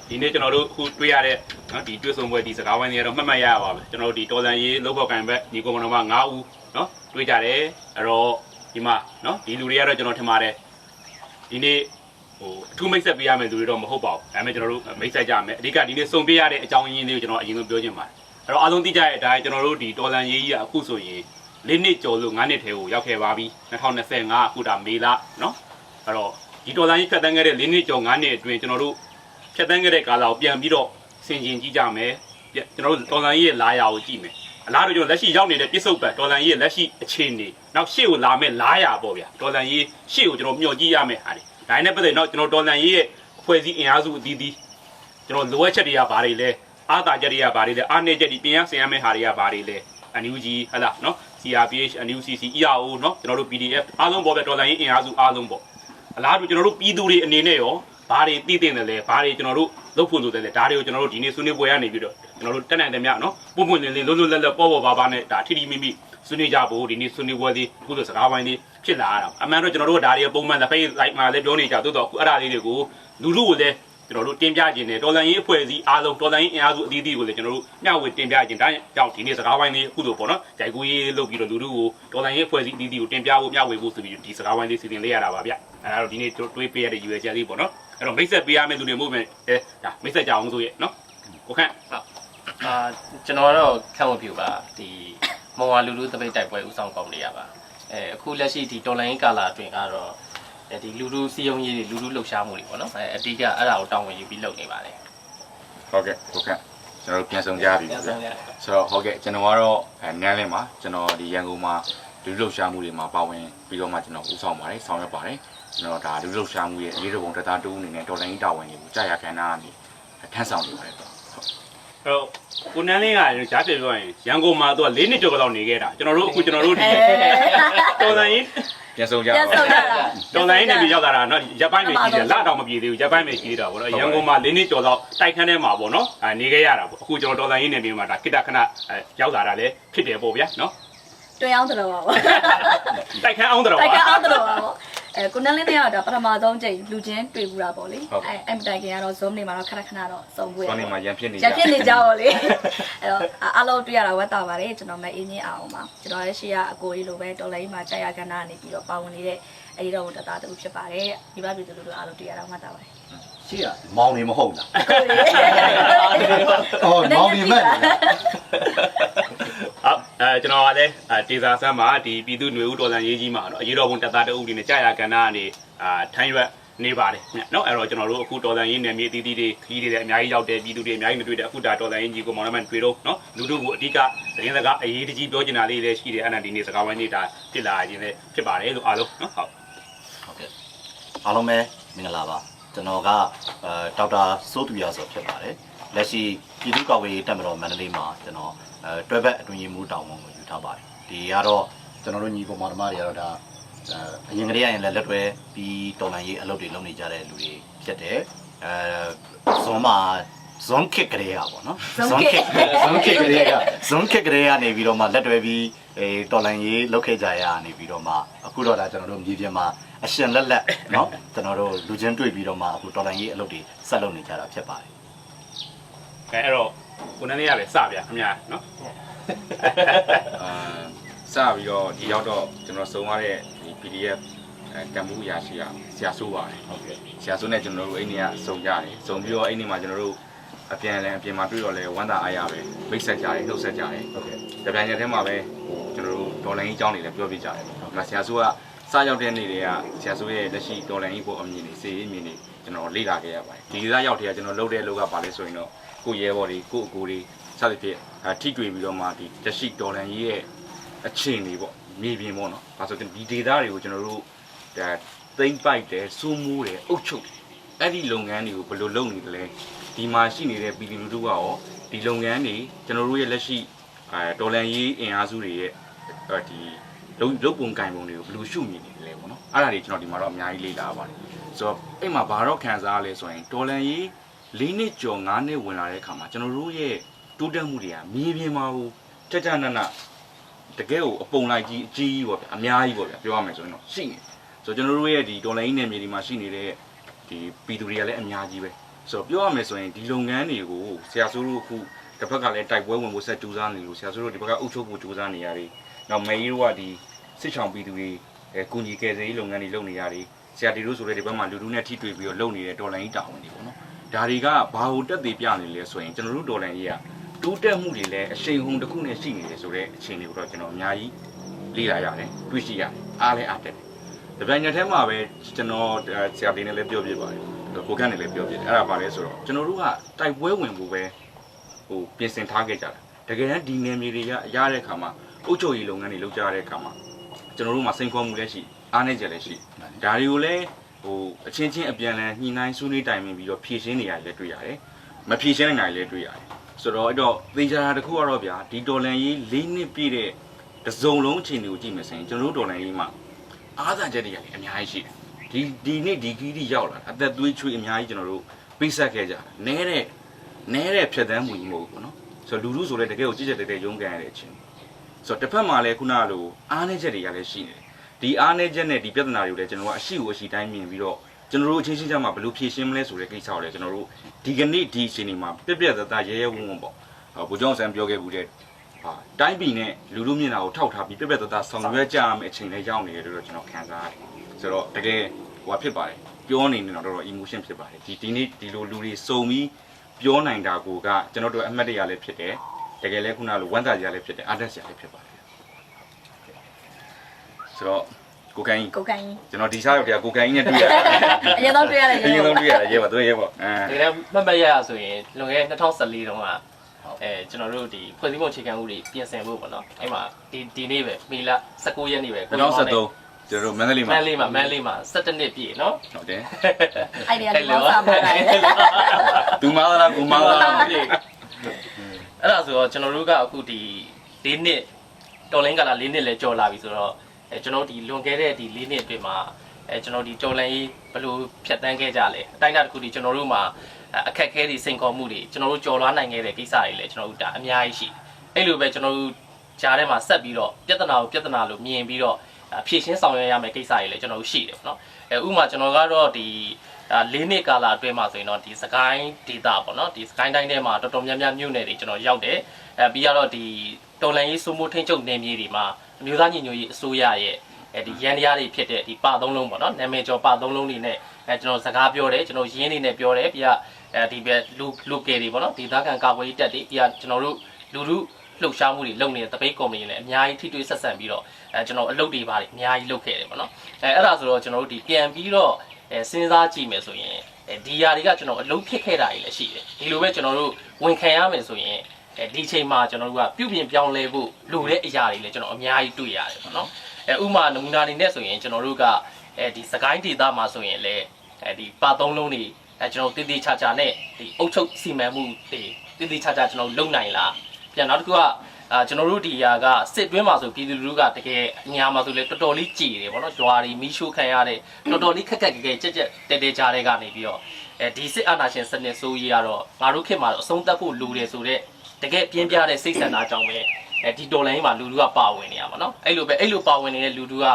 ဒီနေ့ကျွန်တော်တို့အခုတွေ့ရတဲ့နော်ဒီတွေ့ဆုံပွဲဒီစကားဝိုင်းတွေကတော့မှတ်မှတ်ရပါပဲကျွန်တော်တို့ဒီတော်လန်ရေးလောက်ဖောက်ကန်ဘက်ညီကောင်မတော်က9ဦးနော်တွေ့ကြတယ်အဲ့တော့ဒီမှာနော်ဒီလူတွေကတော့ကျွန်တော်ထင်ပါတယ်ဒီနေ့ဟိုအထူးမိတ်ဆက်ပေးရမယ်လူတွေတော့မဟုတ်ပါဘူးဒါပေမဲ့ကျွန်တော်တို့မိတ်ဆက်ကြမယ်အဓိကဒီနေ့စုံပေးရတဲ့အကြောင်းရင်းလေးကိုကျွန်တော်အရင်ဆုံးပြောချင်ပါတယ်အဲ့တော့အားလုံးသိကြတဲ့အတိုင်းကျွန်တော်တို့ဒီတော်လန်ရေးကြီးကအခုဆိုရင်၄နှစ်ကျော်လို့9နှစ်ထဲကိုရောက်ခဲ့ပါပြီ2025အခုဒါမေလနော်အဲ့တော့ဒီတော်လန်ရေးဖြတ်တန်းခဲ့တဲ့၄နှစ်ကျော်9နှစ်အတွင်းကျွန်တော်တို့ဖြတ်တန်းခဲ့တဲ့ကာလကိုပြန်ပြီးတော့ဆင်ခြင်ကြည့်ကြမယ်ကျွန်တော်တို့တော်လန်ရေးရဲ့လာရာကိုကြည့်မယ်အလားတူကျွန်တော်လက်ရှိရောက်နေတဲ့ပြစ္ဆုတ်ပတ်တော်လန်ရေးရဲ့လက်ရှိအခြေအနေနောက်ရှေ့ကိုလာမဲ့လာရာပေါ့ဗျာတော်လန်ရေးရှေ့ကိုကျွန်တော်မျှော်ကြည့်ရမယ်ဟာဒီဒါနဲ့ပတ်သက်တော့ကျွန်တော်တော်လန်ရေးရဲ့အဖွဲ့အစည်းအင်အားစုအသီးသီးကျွန်တော်လိုအပ်ချက်တွေကဘာတွေလဲအားသာချက်တွေကဘာတွေလဲအားနည်းချက်တွေပြင်ရဆင်ရမယ့်ဟာတွေကဘာတွေလဲNUG ဟလာနော် CRPH NUCC ERO နော်ကျွန်တော်တို့ PDF အားလုံးပေါ့ဗျာတော်လန်ရေးအင်အားစုအားလုံးပေါ့အလားတူကျွန်တော်တို့ပြည်သူတွေအနေနဲ့ရောဘာတွေသိသိတယ်လဲဘာတွေကျွန်တော်တို့လုပ်ဖို့လိုတယ်လဲဒါတွေကိုကျွန်တော်တို့ဒီနေ့ဆွေးနွေးပွဲရနေပြီးတော့ကျွန်တော်တို့တက်နိုင်တယ်မြနော်ပုံပွင့်လင်းလင်းလွတ်လွတ်လပ်လပ်ပေါ့ပေါ့ပါပါနဲ့ဒါထိထိမိမိဆွေးနွေးကြဖို့ဒီနေ့ဆွေးနွေးပွဲလေးအခုဆိုစကားပိုင်းလေးဖြစ်လာတာအမှန်တော့ကျွန်တော်တို့ဒါတွေပုံမှန်လက်ဖိတ်လိုက်မှာလည်းပြောနေကြသို့တော့အခုအဲ့ဒါလေးတွေကိုလူလူကိုလည်းကျွန်တော်တို့တင်ပြခြင်းနဲ့တော်လန်ရေးအဖွဲ့အစည်းအားလုံးတော်လန်ရေးအင်အားစုအသီးသီးကိုလည်းကျွန်တော်တို့မျှဝေတင်ပြခြင်းဒါကြောင့်ဒီနေ့စကားပိုင်းလေးအခုဆိုပေါ့နော်ဂျိုက်ကူရေးလုပ်ပြီးတော့လူလူကိုတော်လန်ရေးအဖွဲ့အစည်းအသီးသီးကိုတင်ပြဖို့မျှဝေဖို့ဆိုပြီးဒီစကားပိုင်းလေးစီစဉ်လေးရတာပါဗျအဲ့ဒါတော့ဒီနေ့တွေးပေးရတဲ့ရွေးချက်လေးပေါ့နော်အဲ့တော့မိတ်ဆက်ပေးရမယ့်လူတွေမို့မယ်ဒါမိတ်ဆက်ကြအောင်ဆိုရဲ့နော်ကိုခန့်ကျွန်တော်တော့ခန့်ဝပြူပါဒီမော်ဝါလူလူတပိတ်တိုက်ပွဲဥဆောင်ကောင်းနေရပါအခုလက်ရှိဒီတော်လိုင်းကာလာအတွင်းကတော့ဒီလူလူစီယုံကြီးတွေလူလူလှုပ်ရှားမှုတွေပေါ့နော်အတိကအဲ့ဒါကိုတောင်းဝင်ယူပြီးလုပ်နေပါတယ်ဟုတ်ကဲ့ကိုခန့်ကျွန်တော်ပြန်ဆောင်ကြပြီဆိုတော့ဟုတ်ကဲ့ကျွန်တော်ကတော့နန်းလင်းပါကျွန်တော်ဒီရန်ကုန်မှာလူလှုပ်ရှားမှုတွေမှာပါဝင်ပြီးတော့မှကျွန်တော်ဦးဆောင်ပါတယ်ဆောင်ရွက်ပါတယ်ကျွန်တော်ဒါလူလှုပ်ရှားမှုရဲ့အရေးတော်ပုံတသားတူအနေနဲ့တော်လိုင်းတာဝန်တွေကိုကြာရခန္ဓာကနေထမ်းဆောင်နေပါတယ်ဟုတ်အဲ့တော့ကိုနန်းလင်းကကြားပြပြောရင်ရန်ကုန်မှာသူက၄နှစ်ကျော်လောက်နေခဲ့တာကျွန်တော်တို့အခုကျွန်တော်တို့ဒီတော်လိုင်းပြန်ဆုံးကြပါတော်လိုင်းနေပြီးရောက်လာတာเนาะရပ်ပိုင်းပဲကြီးတယ်လတော့မပြေသေးဘူးရပ်ပိုင်းပဲကြီးတာပေါ့နော်ရန်ကုန်မှာ၄နှစ်ကျော်လောက်တိုက်ခန်းထဲမှာပေါ့နော်နေခဲ့ရတာပေါ့အခုကျွန်တော်တော်လိုင်းနေပြီးမှဒါခိတခဏရောက်လာတာလည်းဖြစ်တယ်ပေါ့ဗျာเนาะတွင်အောင်တော်ပါပေါ့တိုက်ခန်းအောင်တော်ပါတိုက်ခန်းအောင်တော်ပါပေါ့ကိုနန်းလင်းနဲ့ကတော့ပထမဆုံးချိန်လူချင်းတွေ့ဘူးတာပေါ့လေအဲ့မတိုင်ခင်ကတော့ Zoom နေမှာတော့ခဏခဏတော့စုံပွဲZoom နေမှာရန်ဖြစ်နေကြပါလေအဲ့တော့အားလုံးတွေ့ရတာဝတ်တာပါတယ်ကျွန်တော်မအင်းကြီးအောင်ပါကျွန်တော်ရဲ့ရှေ့ကအကိုကြီးလိုပဲတော်လိုင်းမှာကြာရကဏ္ဍနေပြီးတော့ပါဝင်နေတဲ့အဲဒီတော့တသားတူဖြစ်ပါတယ်ဒီဘပြည်သူတို့အားလုံးတွေ့ရတာဝတ်တာပါတယ်ရှေ့ကမောင်နေမဟုတ်လားအော်မောင်နေမဲ့ကျွန်တော်ကလည်းတေစာဆန်းမှာဒီပြည်သူ့ຫນွေဦးတော်လန်ရေးကြီးမှာတော့အရေးတော်ပုံတပ်သားတအုပ်တွေနဲ့ကြာရကဏ္ဍကနေထမ်းရွက်နေပါတယ်เนาะအဲ့တော့ကျွန်တော်တို့အခုတော်လန်ရေးနယ်မြေအသီးသီးတွေခီးတွေလည်းအများကြီးရောက်တယ်ပြည်သူတွေအများကြီးမတွေ့တဲ့အခုဒါတော်လန်ရေးကြီးကိုမောင်နှမတွေ့တော့เนาะလူတို့ကိုအဓိကသတင်းစကားအရေးတကြီးပြောချင်တာလေးလည်းရှိတယ်အဲ့ဒါဒီနေ့စကားဝိုင်းနေတာဖြစ်လာခြင်းလည်းဖြစ်ပါတယ်လို့အားလုံးเนาะဟုတ်ကဲ့အားလုံးပဲမင်္ဂလာပါကျွန်တော်ကဒေါက်တာစိုးသူရဆိုဖြစ်ပါတယ်လက်ရှိပြည်သူ့ကာကွယ်ရေးတပ်မတော်မန္တလေးမှာကျွန်တော်တွဲဘက်အတွင်းရေးမှူးတောင်းဝန်ကိုယူထားပါတယ်ဒီကတော့ကျွန်တော်တို့ညီကောင်မတော်တွေကတော့ဒါအရင်ကတည်းကရင်လက်တွဲပြီးတော်လန်ရေးအလုပ်တွေလုပ်နေကြတဲ့လူတွေဖြစ်တယ်ဇွန်မှာဇွန်ခစ်ကလေးကပေါ့နော်ဇွန်ခစ်ကလေးကနေပြီးတော့မှလက်တွဲပြီးတော်လန်ရေးလုပ်ခဲ့ကြရနေပြီးတော့မှအခုတော့ဒါကျွန်တော်တို့မြေပြင်မှာအရှင်လက်လက်เนาะကျွန်တော်တို့လူချင်းတွေ့ပြီးတော့မှအခုတော်လန်ရေးအလုပ်တွေဆက်လုပ်နေကြတာဖြစ်ပါတယ်အဲ့တော့ကိုနန်းလေးရပဲစဗျာခင်ဗျာเนาะစပြီးတော့ဒီရောက်တော့ကျွန်တော်စုံရတဲ့ဒီ PDF တံမှုရာရှိရဆရာဆိုးပါတယ်ဟုတ်ကဲ့ဆရာဆိုးနဲ့ကျွန်တော်တို့အဲ့ဒီကစုံကြတယ်စုံပြီးတော့အဲ့ဒီမှာကျွန်တော်တို့အပြင်မှာတွေ့တော့လဲဝမ်းသာအားရပဲမိတ်ဆက်ကြတယ်နှုတ်ဆက်ကြတယ်ဟုတ်ကဲ့တပြန်ရက်ထဲမှာပဲကျွန်တော်တို့ဒေါ်လာကြီးအကြောင်းတွေလည်းပြောပြကြတယ်ဟုတ်ကဲ့ဆရာဆိုးကစရောက်တဲ့နေ့တွေကဆရာဆိုးရဲ့လက်ရှိဒေါ်လာကြီးပေါ်အမြင်တွေစေအမြင်တွေကျွန်တော်လေ့လာခဲ့ရပါတယ်ဒီကရောက်တဲ့ကကျွန်တော်လုပ်တဲ့လောက်ကပါလဲဆိုရင်တော့ကိုရဲဘော်တွေကိုအကိုတွေစသဖြင့်ထိတွေ့ပြီးတော့မှဒီလက်ရှိဒေါ်လာကြီးရဲ့အခြေအနေပေါ့မြေပြင်ပေါ့နော်ဒါဆိုဒီဒေတာတွေကိုကျွန်တော်တို့သိမ့်ပိုက်တယ်စိုးမိုးတယ်အုပ်ချုပ်တယ်အဲ့ဒီလုပ်ငန်းတွေကိုဘယ်လိုလုပ်နေသလဲဒီမှာရှိနေတဲ့ပြည်သူလူထုကရောဒီလုပ်ငန်းတွေကျွန်တော်တို့ရဲ့လက်ရှိဒေါ်လာရေးအင်အားစုတွေရဲ့ဒီလုပ်ပုံကင်ပုံတွေကိုဘယ်လိုရှုမြင်နေတယ်လဲပေါ့နော်အဲ့ဒါတွေကျွန်တော်ဒီမှာတော့အများကြီးလေ့လာပါတယ်ဆိုတော့အဲ့မှာဘာတော့ခံစားရလဲဆိုရင်ဒေါ်လာရေး၄နှစ်ကျော်9နှစ်ဝင်လာတဲ့အခါမှာကျွန်တော်တို့ရဲ့တိုးတက်မှုတွေကမြေပြင်မှာဟိုကြနနတကယ်ကိုအပုံလိုက်ကြီးအကြီးပေါ့ဗျာအများကြီးပေါ့ဗျာပြောရမယ်ဆိုရင်တော့ရှိနေဆိုတော့ကျွန်တော်တို့ရဲ့ဒီဒေါ်လာရေးနယ်မြေဒီမှာရှိနေတဲ့ဒီပြည်သူတွေကလည်းအများကြီးပဲ ဆိုတော့ပြောရမယ်ဆိုရင်ဒီလုပ်ငန်းတွေကိုဆရာဆိုတို့အခုတစ်ဖက်ကလည်းတိုက်ပွဲဝင်ဖို့ဆက်ကြိုးစားနေလို့ဆရာဆိုတို့ဒီဘက်ကအုပ်ချုပ်ဖို့ကြိုးစားနေရတယ်နောက်မေကြီးတို့ကဒီစစ်ချောင်ပြည်သူတွေကုညီကယ်ဆယ်ရေးလုပ်ငန်းတွေလုပ်နေရတယ်ဆရာဒီတို့ဆိုတဲ့ဒီဘက်မှာလူနဲ့ထိတွေ့ပြီးတော့လုပ်နေတဲ့တော်လိုင်းကြီးတာဝန်တွေပေါ့နော်ဒါတွေကဘာလို့တက်သေးပြနေလဲဆိုရင်ကျွန်တော်တို့တော်လိုင်းကြီးကတိုးတက်မှုတွေလည်းအရှိန်ဟုန်တစ်ခုနဲ့ရှိနေတယ်ဆိုတဲ့အခြေအနေကိုတော့ကျွန်တော်အများကြီးလေ့လာရတယ်တွေ့ရှိရတယ်အားလည်းအားတက်တယ်ဒီပိုင်းညထဲမှာပဲကျွန်တော်ဆရာလေးနဲ့လည်းပြောပြပါတယ်ကိုကန်းနဲ့လည်းပြောပြတယ်အဲ့ဒါပါလဲဆိုတော့ကျွန်တော်တို့ကတိုက်ပွဲဝင်ဖို့ပဲဟိုပြင်ဆင်ထားခဲ့ကြတာတကယ်တမ်းဒီနယ်မြေတွေကရတဲ့အခါမှာအုပ်ချုပ်ရေးလုပ်ငန်းတွေလုပ်ကြတဲ့အခါမှာကျွန်တော်တို့မှာစိန်ခေါ်မှုလည်းရှိအားနည်းချက်လည်းရှိဒါတွေကိုလည်းဟိုအချင်းချင်းအပြန်လည်ညှိနှိုင်းဆွေးနွေးတိုင်ပင်ပြီးတော့ဖြည့်ရှင်းနေရတယ်လည်းတွေ့ရတယ်မဖြည့်ရှင်းနိုင်တာလည်းတွေ့ရတယ်ဆိုတော့အဲ့တော့သေချာတာတစ်ခုကတော့ဗျာဒီတော်လန်ရေး၄နှစ်ပြည့်တဲ့တစ်စုံလုံးအခြေအနေကိုကြည့်မယ်ဆိုရင်ကျွန်တော်တို့တော်လန်ရေးမှာအားသာချက်တွေကလည်းအများကြီးရှိတယ်ဒီနေ့ဒီခီးတီရောက်လာအသက်သွေးချွေးအများကြီးကျွန်တော်တို့ပေးဆက်ခဲ့ကြတယ်နဲတဲ့ဖြတ်သန်းမှုကြီးမဟုတ်ဘူးပေါ့နော်ဆိုတော့လူလူဆိုလည်းတကယ်ကိုကြည့်ချက်တဲ့ရုံးကန်ရတဲ့အချင်းဆိုတော့တစ်ဖက်မှာလည်းခုနကလိုအားနည်းချက်တွေကလည်းရှိနေတယ်ဒီအားနည်းချက်နဲ့ဒီပြဿနာတွေကိုလည်းကျွန်တော်ကအရှိကိုအရှိတိုင်းမြင်ပြီးတော့ကျွန်တော်တို့အချင်းချင်းကြားမှာဘယ်လိုဖြေရှင်းမလဲဆိုတဲ့ကိစ္စကိုလည်းကျွန်တော်တို့ဒီကနေ့ဒီအချိန်ဒီမှာပြက်သက်သက်ရဲရဲဝံ့ဝံ့ပေါ့ဗိုလ်ချုပ်ဆန်းပြောခဲ့ဘူးတဲ့တိုင်းပြည်နဲ့လူလူမျက်နှာကိုထောက်ထားပြီးပြက်သက်သက်ဆောင်ရွက်ကြရမယ့်အချိန်လည်းရောက်နေတယ်လို့ကျွန်တော်ခံစားရတယ်ဆိုတော့တကယ်ဟိုဖြစ်ပါတယ်ပြောနေနေတော့တော်တော် emotion ဖြစ်ပါတယ်ဒီနေ့ဒီလိုလူတွေစုံပြီးပြောနိုင်တာကိုကကျွန်တော်တို့အမှတ်တရလည်းဖြစ်တယ်တကယ်လည်းခုနလိုဝမ်းသာစရာလည်းဖြစ်တယ်အားတက်စရာလည်းဖြစ်ပါတယ်ဆိုတော့ကိုကိုင်းကျွန်တော်ဒီစားရောက်တဲ့ကိုကိုင်းနဲ့တွေ့ရတယ်အရင်တော့တွေ့ရတယ်အရင်တော့တွေ့ရတယ်ရဲပါသူရဲပေါ့တကယ်မှတ်မှတ်ရဆိုရင်လွန်ခဲ့တဲ့2014တုန်းကကျွန်တော်တို့ဒီဖွဲ့စည်းပုံအခြေခံဥပဒေပြင်ဆင်ဖို့ပေါ့နော်အဲ့မှာဒီနေ့ပဲမေလ19ရက်နေ့ပဲ2013ကျွန်တော်တို့မန္တလေးမှာ17နှစ်ပြည့်နော်ဟုတ်တယ်အဲ့ဒီကနေလောက်စားမှာလိုက်သူမားလားကိုမားလားအဲ့ဒါဆိုတော့ကျွန်တော်တို့ကအခုဒီ၄နှစ်တော်လိုင်းကလာ၄နှစ်လဲကြော်လာပြီဆိုတော့ကျွန်တော်ဒီလွန်ခဲ့တဲ့ဒီ၄နှစ်အတွင်းမှာကျွန်တော်ဒီတော်လိုင်းကြီးဘယ်လိုဖြတ်တန်းခဲ့ကြလဲအတိုင်းအတာတစ်ခုဒီကျွန်တော်တို့မှာအခက်အခဲတွေစိန်ခေါ်မှုတွေကျွန်တော်တို့ကြော်လွှားနိုင်ခဲ့တဲ့ကိစ္စတွေလည်းကျွန်တော်တို့ဒါအများကြီးရှိအဲ့လိုပဲကျွန်တော်တို့ကြားထဲမှာဆက်ပြီးတော့ပြဿနာကိုပြဿနာလို့မြင်ပြီးတော့ဖြည့်ရှင်းဆောင်ရွက်ရမယ့်ကိစ္စတွေလည်းကျွန်တော်တို့ရှိတယ်ပေါ့နော်ဥပမာကျွန်တော်ကတော့ဒီ၄နှစ်ကာလအတွင်းမှာဆိုရင်တော့ဒီစကိုင်းဒေတာပေါ့နော်ဒီစကိုင်းတိုင်းထဲမှာတော်တော်များများမြို့နယ်တွေကျွန်တော်ရောက်တယ်ပြီးတော့ဒီတော်လန်ရေးစိုးမိုးထိန်းချုပ်နယ်မြေတွေမှာအမျိုးသားညီညွတ်ရေးအစိုးရရဲ့ဒီရန်တရားတွေဖြစ်တဲ့ဒီပသုံးလုံးပေါ့နော်နာမည်ကျော်ပသုံးလုံးတွေနဲ့ကျွန်တော်စကားပြောတယ်ကျွန်တော်ရင်းနေနဲ့ပြောတယ်ပြီးတော့ဒီပဲလူကယ်တွေပေါ့နော်ဒီသားခံကာကွယ်ရေးတပ်တွေပြီးတော့ကျွန်တော်တို့လူလှုပ်ရှားမှုတွေလုပ်နေတဲ့တပိတ်ကော်မတီလည်းအများကြီးထိတွေ့ဆက်ဆံပြီးတော့ကျွန်တော်အလုပ်တွေပါတယ်အများကြီးလုပ်ခဲ့တယ်ပေါ့နော်အဲ့ဒါဆိုတော့ကျွန်တော်တို့ဒီပြန်ပြီးတော့စဉ်းစားကြည့်မယ်ဆိုရင်ဒီຢာတွေကကျွန်တော်အလုပ်ဖြစ်ခဲ့တာတွေလည်းရှိတယ်ဒီလိုပဲကျွန်တော်တို့ဝန်ခံရမယ်ဆိုရင်ဒီချိန်မှာကျွန်တော်တို့ကပြုပြင်ပြောင်းလဲဖို့လိုတဲ့အရာတွေလည်းကျွန်တော်အများကြီးတွေ့ရတယ်ပေါ့နော်ဥပမာနမူနာတွေနဲ့ဆိုရင်ကျွန်တော်တို့ကဒီစကိုင်းဒေသမှာဆိုရင်လည်းဒီပါသုံးလုံးတွေကျွန်တော်တည်တည်ချာချာနဲ့ဒီအုပ်ချုပ်စီမံမှုတွေတည်တည်ချာချာကျွန်တော်လုပ်နိုင်လားပြန်နောက်တစ်ခုကကျွန်တော်တို့ဒီຢာကစစ်တွင်းမှာဆိုပြည်သူလူထုကတကယ်အညာမှာဆိုလေတော်တော်လေးကြည်တယ်ပေါ့နော်ရွာတွေမီးရှို့ခံရတဲ့တော်တော်လေးခက်ခက်ကြဲတဲကြားတဲ့ကနေပြီးတော့ဒီစစ်အာဏာရှင်စနစ်ဆိုးကြီးကတော့ငါတို့ခေတ်မှာတော့အဆုံးသတ်ဖို့လိုတယ်ဆိုတော့တကယ်ပြင်းပြတဲ့စိတ်ဆန္ဒကြောင့်ပဲဒီတော်လိုင်းမှာလူထုကပါဝင်နေရပါတော့အဲ့လိုပါဝင်နေတဲ့လူထုက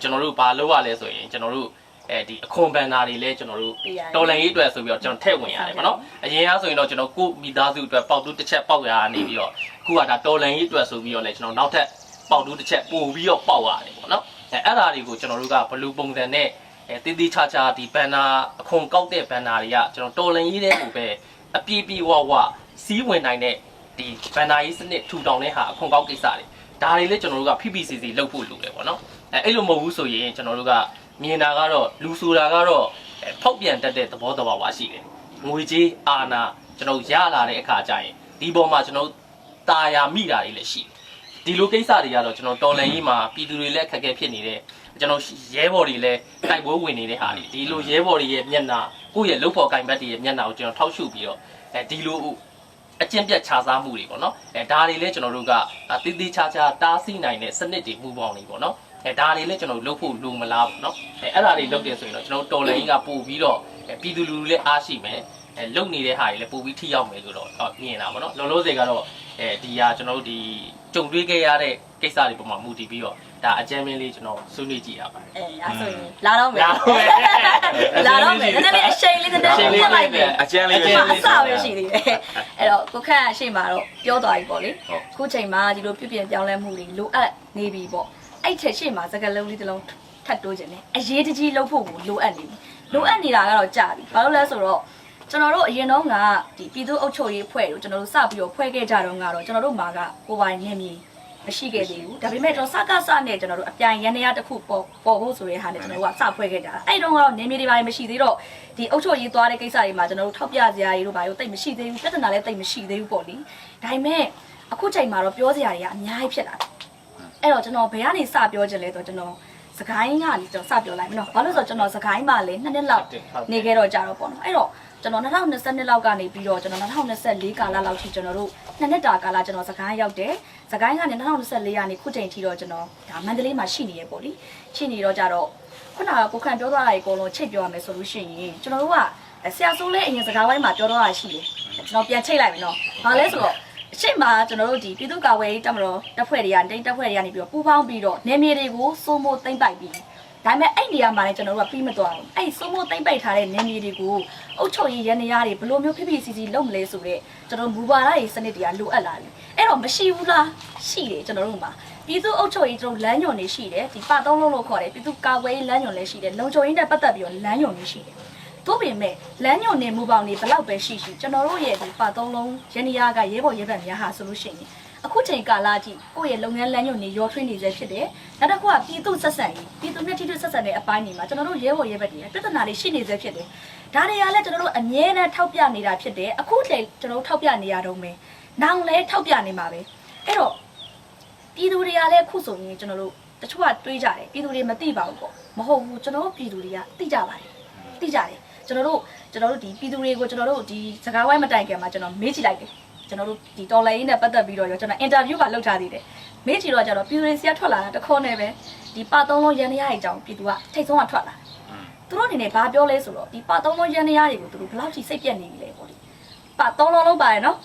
ကျွန်တော်တို့ဘာလုပ်ရလဲဆိုရင်ကျွန်တော်တို့ဒီအခွန်ဘန်နာတွေလည်းကျွန်တော်တို့တော်လိုင်းရေးအတွက်ဆိုပြီးတော့ကျွန်တော်ထည့်ဝင်ရတယ်ပေါ့နော်အရင်ကဆိုရင်တော့ကျွန်တော်ကိုမိသားစုအတွက်ပေါက်တူးတစ်ချက်ပေါက်ရနေပြီးတော့အခုကဒါတော်လိုင်းရေးအတွက်ဆိုပြီးတော့လည်းကျွန်တော်နောက်ထပ်ပေါက်တူးတစ်ချက်ပို့ပြီးတော့ပေါက်ရတယ်ပေါ့နော်အဲ့ဒါတွေကိုကျွန်တော်တို့ကဘလူးပုံစံနဲ့တည်တည်ချာချာဒီဘန်နာအခွန်ကောက်တဲ့ဘန်နာတွေကကျွန်တော်တော်လိုင်းရေးတဲ့ကိုပဲအပြည့်ပြည့်ဝဝစီးဝင်နိုင်တဲ့ဒီဘန်နာရေးစနစ်ထူထောင်တဲ့ဟာအခွန်ကောက်ကိစ္စတွေဒါတွေလည်းကျွန်တော်တို့က PPCC လုပ်ဖို့လိုတယ်ပေါ့နော်အဲ့လိုမဟုတ်ဘူးဆိုရင်ကျွန်တော်တို့ကမြင်တာကတော့လူဆိုတာကတော့ဖောက်ပြန်တတ်တဲ့သဘောတဘာဝရှိတယ်ငွေကြေးအာဏာကျွန်တော်ရလာတဲ့အခါကျရင်ဒီပေါ်မှာကျွန်တော်တာယာမိတာတွေလည်းရှိတယ်ဒီလိုကိစ္စတွေကတော့ကျွန်တော်တော်လန်ကြီးမှာပြည်သူတွေလည်းအခက်အခဲဖြစ်နေတယ်ကျွန်တော်ရဲဘော်တွေလည်းတိုက်ပွဲဝင်နေတဲ့ဟာတွေဒီလိုရဲဘော်တွေရဲ့မျက်နှာကိုယ့်ရဲ့လုပ်ဖို့ကင်ဘတ်တွေရဲ့မျက်နှာကိုကျွန်တော်ထောက်ရှုပြီးတော့ဒီလိုအကျင့်ပြတ်ခြားစားမှုတွေပေါ့နော်ဒါတွေလည်းကျွန်တော်တို့ကတည်တည်ချာချာတားဆီးနိုင်တဲ့စနစ်တွေမှုပေါင်းတွေပေါ့နော်ဒါတွေလည်းကျွန်တော်လုပ်ဖို့လိုမလားပေါ့နော်အဲ့ဒါတွေလုပ်တယ်ဆိုရင်တော့ကျွန်တော်တော်လိုင်းကပို့ပြီးတော့ပြည်သူလူထုလည်းအားရှိမယ်လုပ်နေတဲ့ဟာတွေလည်းပို့ပြီးထိရောက်မယ်ဆိုတော့မြင်တာပေါ့နော်လောလောဆယ်ကတော့ ဒီဟာကျွန်တော်တို့ဒီကြုံတွေ့ခဲ့ရတဲ့ကိစ္စတွေပုံမှာမူတည်ပြီးတော့ဒါအကြမ်းမင်းလေးကျွန်တော်ဆွေးနွေးကြည့်ရပါတယ် အဲ့ဆိုရင်လာတော့မယ်လာတော့မယ်နည်းနည်းလေးအရှိန်လေးနည်းနည်းလေးပြလိုက်မယ် အကျန်းလေးပဲ အစပဲရှိသေးတယ်အဲ့တော့ကိုခန့်အရှိမှာတော့ပြောသွားပြီပေါ့လေခုချိန်မှာဒီလိုပြုပြင်ပြောင်းလဲမှုတွေလိုအပ်နေပြီပေါ့အဲ့ချက်ရှိမှာစကားလုံးလေးတစ်လုံးထပ်တိုးခြင်းနဲ့အရေးတကြီးလုပ်ဖို့ကိုလိုအပ်နေပြီလိုအပ်နေတာကတော့ကြာပြီဘာလို့လဲဆိုတော့ကျွန်တော်တို့အရင်တော့ကဒီပြည်သူ့အုပ်ချုပ်ရေးအဖွဲ့ကိုကျွန်တော်တို့စပြီးတော့ဖွဲ့ခဲ့ကြတော့ကတော့ကျွန်တော်တို့မှာကကိုပိုင်နေမည်မရှိခဲ့သေးဘူးဒါပေမဲ့ကျွန်တော်စကားစနဲ့ကျွန်တော်တို့အပြိုင်ရန်ရတစ်ခုပေါ်ဖို့ဆိုတဲ့ဟာနဲ့ကျွန်တော်တို့ကစဖွဲ့ခဲ့ကြတာအဲ့တုန်းကတော့နေမည်တွေပါမရှိသေးတော့ဒီအုပ်ချုပ်ရေးသွားတဲ့ကိစ္စတွေမှာကျွန်တော်တို့ထောက်ပြစရာတွေတို့ဘာလို့တိတ်မရှိသေးဘူးပြဿနာလည်းတိတ်မရှိသေးဘူးပေါ့လေဒါပေမဲ့အခုချိန်မှာတော့ပြောစရာတွေကအများကြီးဖြစ်လာတယ်အဲ့တော့ကျွန်တော်ဘယ်ကနေစပြောချင်လဲဆိုတော့ကျွန်တော်စကိုင်းကနေကျွန်တော်စပြောလိုက်မယ်နော်ဘာလို့ဆိုတော့ကျွန်တော်စကိုင်းမှာလေ2နှစ်လောက်နေခဲ့တော့ကြတော့ပေါ့နော်အဲ့တော့ကျွန်တော်2022လောက်ကနေပြီးတော့ကျွန်တော်2024ကာလလောက်ထိကျွန်တော်တို့2နှစ်တာကာလကျွန်တော်စကိုင်းရောက်တယ်စကိုင်းကနေ2024ကနေခုချိန်ထိတော့ကျွန်တော်ဒါမန္တလေးမှာရှိနေရပေါ့လေရှိနေတော့ကြတော့ခုနကကိုခန့်ပြောသွားတာအကုန်လုံးချိတ်ပြောရမယ်ဆိုလို့ရှိရင်ကျွန်တော်တို့ကဆရာဆိုးလေးအရင်စကားဝိုင်းမှာပြောတော့တာရှိတယ်ကျွန်တော်ပြန်ချိတ်လိုက်မယ်နော်ဘာလဲဆိုတော့အချိန်မှာကျွန်တော်တို့ဒီပြည်သူ့ကာကွယ်ရေးတပ်မတော်တပ်ဖွဲ့တွေကတိတ်တပ်ဖွဲ့တွေကနေပြီးတော့ပူးပေါင်းပြီးတော့နေမြေတွေကိုစိုးမိုးသိမ့်ပိုက်ပြီးဒါပေမဲ့အဲ့နေရာမှာလည်းကျွန်တော်တို့ကပြီးမသွားဘူးအဲ့စိုးမိုးသိမ့်ပိုက်ထားတဲ့နေမြေတွေကိုအုပ်ချုပ်ရေးရန်နေရာတွေဘယ်လိုမျိုးဖြစ်ဖြစ်စီစီလုပ်မလဲဆိုတော့ကျွန်တော်မူပါလာရေးစနစ်တွေကလိုအပ်လာတယ်အဲ့တော့မရှိဘူးလားရှိတယ်ကျွန်တော်တို့မှာပြည်သူ့အုပ်ချုပ်ရေးကျွန်တော်လမ်းညွန်နေရှိတယ်ဒီပသုံးလုံးလို့ခေါ်တယ်ပြည်သူ့ကာကွယ်ရေးလမ်းညွန်လည်းရှိတယ်လုံခြုံရေးနဲ့ပတ်သက်ပြီးတော့လမ်းညွန်လည်းရှိတယ်တို့ပေမဲ့လမ်းညွန်နေမှုပေါင်းတွေဘယ်လောက်ပဲရှိရှိကျွန်တော်တို့ရဲ့ဒီပသုံးလုံးရန်နေရာကရဲဘော်ရဲဘက်များဟာဆိုလို့ရှိရင်အခုချိန်ကာလအထိကိုယ့်ရဲ့လုပ်ငန်းလမ်းညွန်နေရောထွေးနေစေဖြစ်တယ်။နောက်တစ်ခုကပြည်သူဆက်ဆံရေးပြည်သူနဲ့ထိတွေ့ဆက်ဆံတဲ့အပိုင်းတွေမှာကျွန်တော်တို့ရဲဘော်ရဲဘက်တွေပြဿနာတွေရှိနေစေဖြစ်တယ်။ဒါတွေကလည်းကျွန်တော်တို့အမြဲတမ်းထောက်ပြနေတာဖြစ်တယ်။အခုချိန်ကျွန်တော်တို့ထောက်ပြနေရတော့မယ်။နောင်လည်းထောက်ပြနေမှာပဲ။အဲ့တော့ပြည်သူတွေကလည်းအခုဆိုရင်ကျွန်တော်တို့တချို့ကတွေးကြတယ်ပြည်သူတွေမသိပါဘူးပေါ့။မဟုတ်ဘူးကျွန်တော်တို့ပြည်သူတွေကသိကြပါတယ်။သိကြတယ်။ကျွန်တော်တို့ဒီပြည်သူတွေကိုကျွန်တော်တို့ဒီစကားဝိုင်းမတိုင်ခင်မှာကျွန်တော်မေးကြည့်လိုက်တယ်ကျွန်တော်တို့ဒီဒေါ်လာရင်းနဲ့ပတ်သက်ပြီးတော့ကျွန်တော်အင်တာဗျူးပါလုပ်ထားသေးတယ်မေးကြည့်တော့ကျတော့ပြည်သူတွေစီကထွက်လာတာတခေါနဲ့ပဲဒီပသုံးလုံးရန်တရားတွေအကြောင်းပြည်သူကထိတ်ဆုံးကထွက်လာသူတို့အနေနဲ့ဘာပြောလဲဆိုတော့ဒီပသုံးလုံးရန်တရားတွေကိုသူတို့ဘယ်လောက်ထိစိတ်ပြက်နေပြီလဲပေါ့ဒီပသုံးလုံးလုံးပါရနော်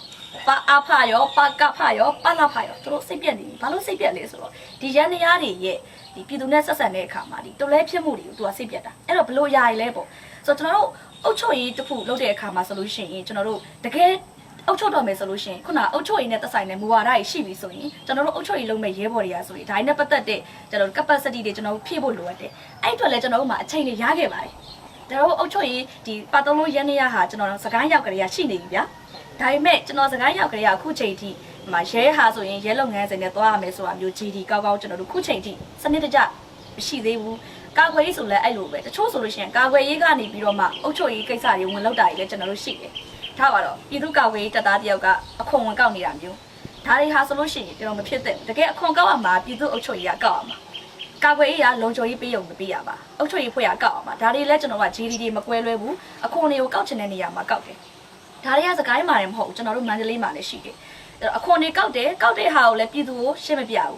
ပအဖရောပကဖရောပလဖရောသူတို့စိတ်ပြက်နေပြီဘာလို့စိတ်ပြက်လဲဆိုတော့ဒီရန်တရားတွေရဲ့ဒီပြည်သူနဲ့ဆက်ဆံတဲ့အခါမှာဒီတော်လဲဖြစ်မှုတွေကိုသူကစိတ်ပြက်တာအဲ့တော့ဘလို့ယာရီလဲပေါ့ဆိုတော့ကျွန်တော်တို့အုပ်ချုပ်ရေးတစ်ခုလုပ်တဲ့အခါမှာဆိုလို့ရှိရင်ကျွန်တော်တို့တကယ်အုပ်ချုပ်တော်မယ်ဆိုလို့ရှိရင်ခုနအုပ်ချုပ်ရေးနဲ့သက်ဆိုင်တဲ့မူဝါဒတွေရှိပြီဆိုရင်ကျွန်တော်တို့အုပ်ချုပ်ရေးလုပ်မဲ့ရဲဘော်တွေကဆိုရင်ဒါနဲ့ပတ်သက်တဲ့ကျွန်တော်တို့ capacity တွေကျွန်တော်တို့ဖြည့်ဖို့လိုအပ်တယ်အဲ့အတွက်လည်းကျွန်တော်တို့မှာအချိန်တွေရခဲ့ပါတယ်ကျွန်တော်တို့အုပ်ချုပ်ရေးဒီပတ်သုံးလုံးရန်နေရဟာကျွန်တော်စကိုင်းရောက်ကလေးကရှိနေပြီဗျာဒါပေမဲ့ကျွန်တော်စကိုင်းရောက်ကလေးကအခုချိန်ထိမှာရဲဟာဆိုရင်ရဲလုပ်ငန်းစဉ်နဲ့သွားရမယ်ဆိုတာမျိုး GD ကောက်ကောက်ကျွန်တော်တို့ခုချိန်ထိစနစ်တကျမရှိသေးဘူးကာကွယ်ရေးဆိုလည်းအဲ့လိုပဲတချို့ဆိုလို့ရှိရင်ကာကွယ်ရေးကနေပြီးတော့မှအုပ်ချုပ်ရေးကိစ္စတွေဝင်လောက်တာတွေလည်းကျွန်တော်တို့ရှိတယ်ထားပါတော့ပြည်သူ့ကာကွယ်ရေးတပ်သားတယောက်ကအခွန်ဝင်ကောက်နေတာမျိုးဒါတွေဟာဆိုလို့ရှိရင်ကျွန်တော်မဖြစ်တဲ့တကယ်အခွန်ကောက်ရမှာပြည်သူ့အုပ်ချုပ်ရေးကကောက်ရမှာကာကွယ်ရေးကလုံခြုံရေးပေးရုံမပေးရပါအုပ်ချုပ်ရေးဖွဲ့ရကောက်ရမှာဒါတွေလည်းကျွန်တော်က GD တွေမကွဲလွဲဘူးအခွန်တွေကိုကောက်ချင်တဲ့နေရာမှာကောက်တယ်ဒါတွေကစကိုင်းမှာလည်းမဟုတ်ဘူးကျွန်တော်တို့မန္တလေးမှာလည်းရှိတယ်အခွန်တွေကောက်တဲ့ဟာကိုလည်းပြည်သူကိုရှင်းမပြဘူ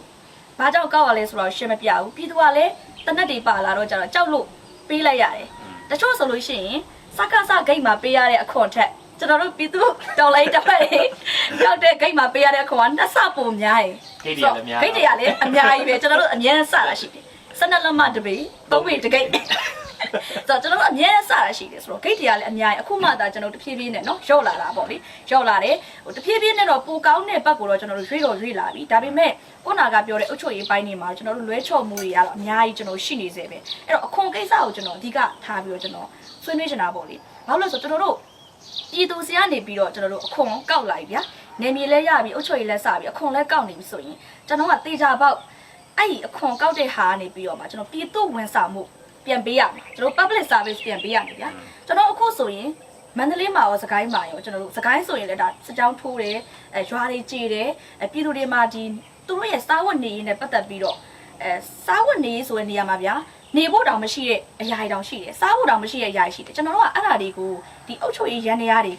းဘာကြောင့်ကောက်ရလဲဆိုတော့ရှင်းမပြဘူးပြည်သူကလည်းတနက်တွေပါလာတော့ကျတော့ကြောက်လို့ပေးလိုက်ရတယ်တချို့ဆိုလို့ရှိရင်စကားစဂိတ်မှာပေးရတဲ့အခွန်ထက်ကျွန်တော်တို့ပြည်သူတော်လိုက်တစ်ဖက်ရောက်တဲ့ဂိတ်မှာပေးရတဲ့ခွန်ကနှစ်ဆပိုများရင်ဂိတ်တွေကလည်းအများကြီးပဲကျွန်တော်တို့အများနဲ့စတာရှိတယ်12လက်မတပေ3ပေတဂိတ်ဆိုတော့ကျွန်တော်တို့အများနဲ့စတာရှိတယ်ဆိုတော့ဂိတ်တွေကလည်းအများကြီးအခုမှသာကျွန်တော်တဖြည်းဖြည်းနဲ့เนาะရော့လာတာပေါ့လေရော့လာတယ်တဖြည်းဖြည်းနဲ့တော့ပိုကောင်းတဲ့ဘက်ကိုတော့ကျွန်တော်တို့ရွေ့လာပြီဒါပေမဲ့ခုနကပြောတဲ့အုပ်ချုပ်ရေးပိုင်းတွေမှာကျွန်တော်တို့လွဲချော်မှုတွေကတော့အများကြီးကျွန်တော်ရှိနေစေပဲအဲ့တော့အခွန်ကိစ္စကိုကျွန်တော်အဓိကထားပြီးတော့ကျွန်တော်ဆွေးနွေးချင်တာပေါ့လေဘာလို့လဲဆိုတော့ကျွန်တော်တို့ပြည်သူစီကနေပြီးတော့ကျွန်တော်တို့အခွန်ကောက်လိုက်ဗျာနေမြေလဲရပြီအုပ်ချုပ်ရေးလဲစပြီအခွန်လဲကောက်နေပြီဆိုရင်ကျွန်တော်ကတေချာပေါက်အဲ့ဒီအခွန်ကောက်တဲ့ဟာကနေပြီးတော့မှကျွန်တော်ပြည်သူဝန်ဆောင်မှုပြန်ပေးရမယ်ကျွန်တော် public service ပြန်ပေးရမယ်ဗျာကျွန်တော်အခုဆိုရင်မန္တလေးမှာရောစကိုင်းမှာရောကျွန်တော်တို့စကိုင်းဆိုရင်လည်းဒါစကြောင်းထိုးတယ်ရွာတွေကြေတယ်ပြည်သူတွေမှာဒီသူတို့ရဲ့စားဝတ်နေရေးနဲ့ပတ်သက်ပြီးတော့စားဝတ်နေရေးဆိုတဲ့နေရာမှာဗျာနေဖို့တောင်မရှိတဲ့အရာတွေတောင်ရှိတယ်စားဖို့တောင်မရှိတဲ့အရာတွေရှိတယ်ကျွန်တော်တို့ကအဲ့ဒါတွေကိုဒီအုပ်ချုပ်ရေးရန်နေရာတွေ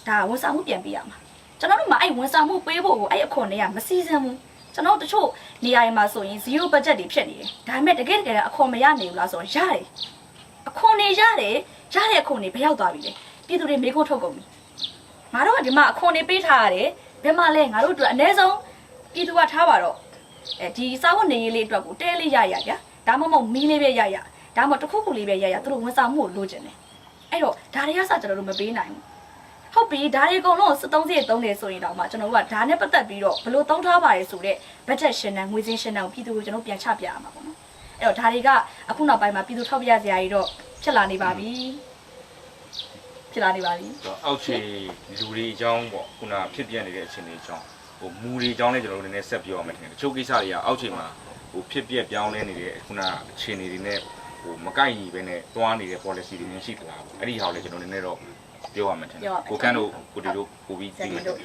ကဒါဝန်ဆောင်မှုပြန်ပေးရမှာကျွန်တော်တို့မှအဲ့ဝန်ဆောင်မှုပေးဖို့ကိုအဲ့အခွန်တွေကမစည်းစမ်းဘူးကျွန်တော်တို့တချို့နေရာတွေမှာဆိုရင်0 budget တွေဖြစ်နေတယ်ဒါပေမဲ့တကယ်အခွန်မရနိုင်ဘူးလားဆိုတော့ရတယ်အခွန်တွေရတယ်ရတဲ့အခွန်တွေဘယ်ရောက်သွားပြီလဲပြည်သူတွေမေးခွန်းထုတ်ကုန်ပြီငါတို့ကဒီမှာအခွန်တွေပေးထားရတယ် ဘယ်မှာလဲငါတို့အတွက်အ ਨੇ ဆုံးပြည်သူကထားပါတော့ဒီစာဝတ်နေရေးလေးအတွက်ကိုတဲလေးရရဗျာဒါမှမဟုတ်မီးလေးပဲရရဒါမှမဟုတ်တစ်ခုခုလေးပဲရရသူတို့ဝန်ဆောင်မှုကိုလိုချင်တယ်အဲ့တော့ဒါတွေကစကျွန်တော်တို့မပေးနိုင်ဘူးဟုတ်ပြီဒါတွေအကုန်လုံး73စီသုံးတယ်ဆိုရင်တော့မှကျွန်တော်တို့ကဒါနဲ့ပတ်သက်ပြီးတော့ဘယ်လိုသုံးထားပါလဲဆိုတော့ budget ရှင်းတဲ့ငွေစင်းရှင်းတဲ့ပြည်သူကိုကျွန်တော်ပြန်ချပြရမှာပေါ့နော်အဲ့တော့ဒါတွေကအခုနောက်ပိုင်းမှာပြည်သူထောက်ပြစရာကြီးတော့ဖြစ်လာနေပါပြီဖြစ်လာနေပါပြီ အောက်ခြေလူတွေအကြောင်းပေါ့ခုနဖြစ်ပြနေတဲ့အချိန်တွေအကြောင်းဟိုမူတွေအကြောင်းလည်းကျွန်တော်တို့နည်းနည်းဆက်ပြောရမယ်ထင်တယ်တချို့ကိစ္စတွေကအောက်ခြေမှာဟိုဖြစ်ပြပြောင်းလဲနေတဲ့ခုနအခြေအနေတွေနဲ့ဟိုမကိုက်ညီပဲနဲ့တွားနေတဲ့ policy တွေမျိုးရှိသလားအဲ့ဒီဟာကိုလည်းကျွန်တော်နည်းနည်းတော့ပြောရမယ်ထင်တယ်ကိုကန်းတို့ကိုတီတို့ပို့ပြီးသိမယ်ဟုတ်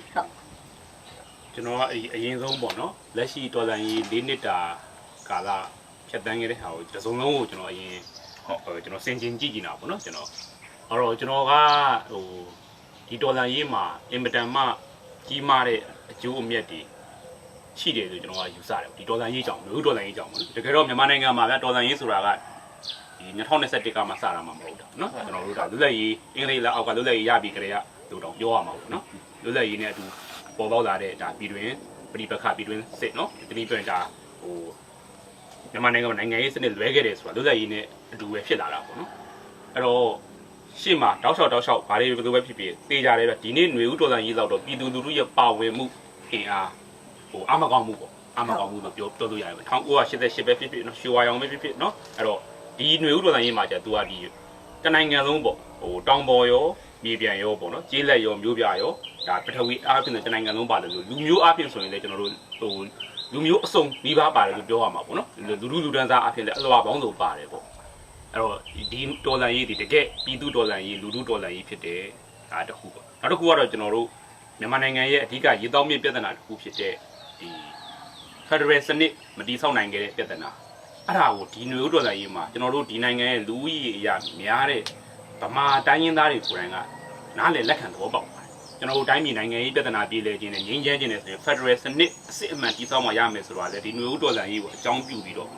ကျွန်တော်ကအရင်ဆုံးပေါ့နော်လက်ရှိတော်လန်ကြီး၄နှစ်တာကာလဖြတ်တန်းခဲ့တဲ့ဟာကိုတစ်စုံလုံးကိုကျွန်တော်အရင်ကျွန်တော်စင်ကျင်ကြည့်ကြည့်တာပေါ့နော်ကျွန်တော်အဲ့တော့ကျွန်တော်ကဟိုဒီတော်လန်ကြီးမှာအင်မတန်မှကြီးမားတဲ့အကျိုးအမြတ်တွေရှိတယ်လို့ကျွန်တော်ကယူဆတယ်ဒီတော်လန်ကြီးကြောင့်မျိုးတော်လန်ကြီးကြောင့်ပေါ့တကယ်တော့မြန်မာနိုင်ငံမှာဗျတော်လန်ကြီးဆိုတာကဒီ2021ကမှစတာမှမဟုတ်တာနော်ကျွန်တော်တို့ကလွတ်လပ်ရေးအင်္ဂလိပ်လက်အောက်ကလွတ်လပ်ရေးရပြီးကြတဲ့ကလို့တော့ပြောရမှာပေါ့နော်လွတ်လပ်ရေးနဲ့အတူပေါ်ပေါက်လာတဲ့ဒါပြည်တွင်ပြည်ပခပြည်တွင်စစ်နော်ဒီပြည်တွင်ဒါဟိုမြန်မာနိုင်ငံမှာနိုင်ငံရေးစနစ်လွဲခဲ့တယ်ဆိုတာလွတ်လပ်ရေးနဲ့အတူပဲဖြစ်လာတာပေါ့နော်အဲ့တော့ရှေ့မှာတောက်လျှောက်ဘာတွေဘယ်လိုပဲဖြစ်ဖြစ်တေးကြတယ်ဗျဒီနေ့ຫນွေဦးတော်လှန်ရေးလောက်တော့ပြည်သူလူထုရဲ့ပါဝင်မှုအင်အားဟိုအမကောင်းမှုပေါ့အမကောင်းမှုလို့ပြောလို့ရတယ်1988ပဲဖြစ်ဖြစ်နော်ရွှေဝါရောင်ပဲဖြစ်ဖြစ်နော်အဲ့တော့ဒီຫນွေဦးတော်လှန်ရေးမှာကျသူကဒီတနိုင်ငံလုံးပေါ့ဟိုတောင်ပေါ်ရောမြေပြန်ရောပေါ့နော်ကျေးလက်ရောမျိုးပြရောဒါပထဝီအားဖြင့်တနိုင်ငံလုံးပါတယ်လို့လူမျိုးအားဖြင့်ဆိုရင်လည်းကျွန်တော်တို့ဟိုလူမျိုးအစုံမိဘပါတယ်လို့ပြောရမှာပေါ့နော်လူဒန်းစားအားဖြင့်လည်းအလွာပေါင်းစုံပါတယ်ပေါ့အဲ့တော့ဒီတော်လန်ရေးဒီတကယ်ပြည်သူတော်လန်ရေးလူထုတော်လန်ရေးဖြစ်တယ်ဒါတစ်ခုပေါ့နောက်တစ်ခုကတော့ကျွန်တော်တို့မြန်မာနိုင်ငံရဲ့အဓိကရေတောက်မြစ်ပြဿနာတစ်ခုဖြစ်တဲ့ဒီ Federal စနစ်မတည်ဆောက်နိုင်ခဲ့တဲ့ပြဿနာအဲ့ဒါကိုဒီຫນွေဦးတော်လန်ရေးမှာကျွန်တော်တို့ဒီနိုင်ငံရဲ့လူဦးရေအရာများတဲ့ဗမာတိုင်းရင်းသားတွေကိုယ်တိုင်ကနားလည်လက်ခံသဘောပေါက်ပါတယ်ကျွန်တော်တို့တိုင်းပြည်နိုင်ငံရေးပြဿနာပြည်လဲခြင်းနဲ့ငြိမ်းချမ်းခြင်းနဲ့ဆိုရင် Federal စနစ်အစစ်အမှန်တည်ဆောက်မှရမယ်ဆိုတာလေဒီຫນွေဦးတော်လန်ရေးကိုအကြောင်းပြုပြီးတော့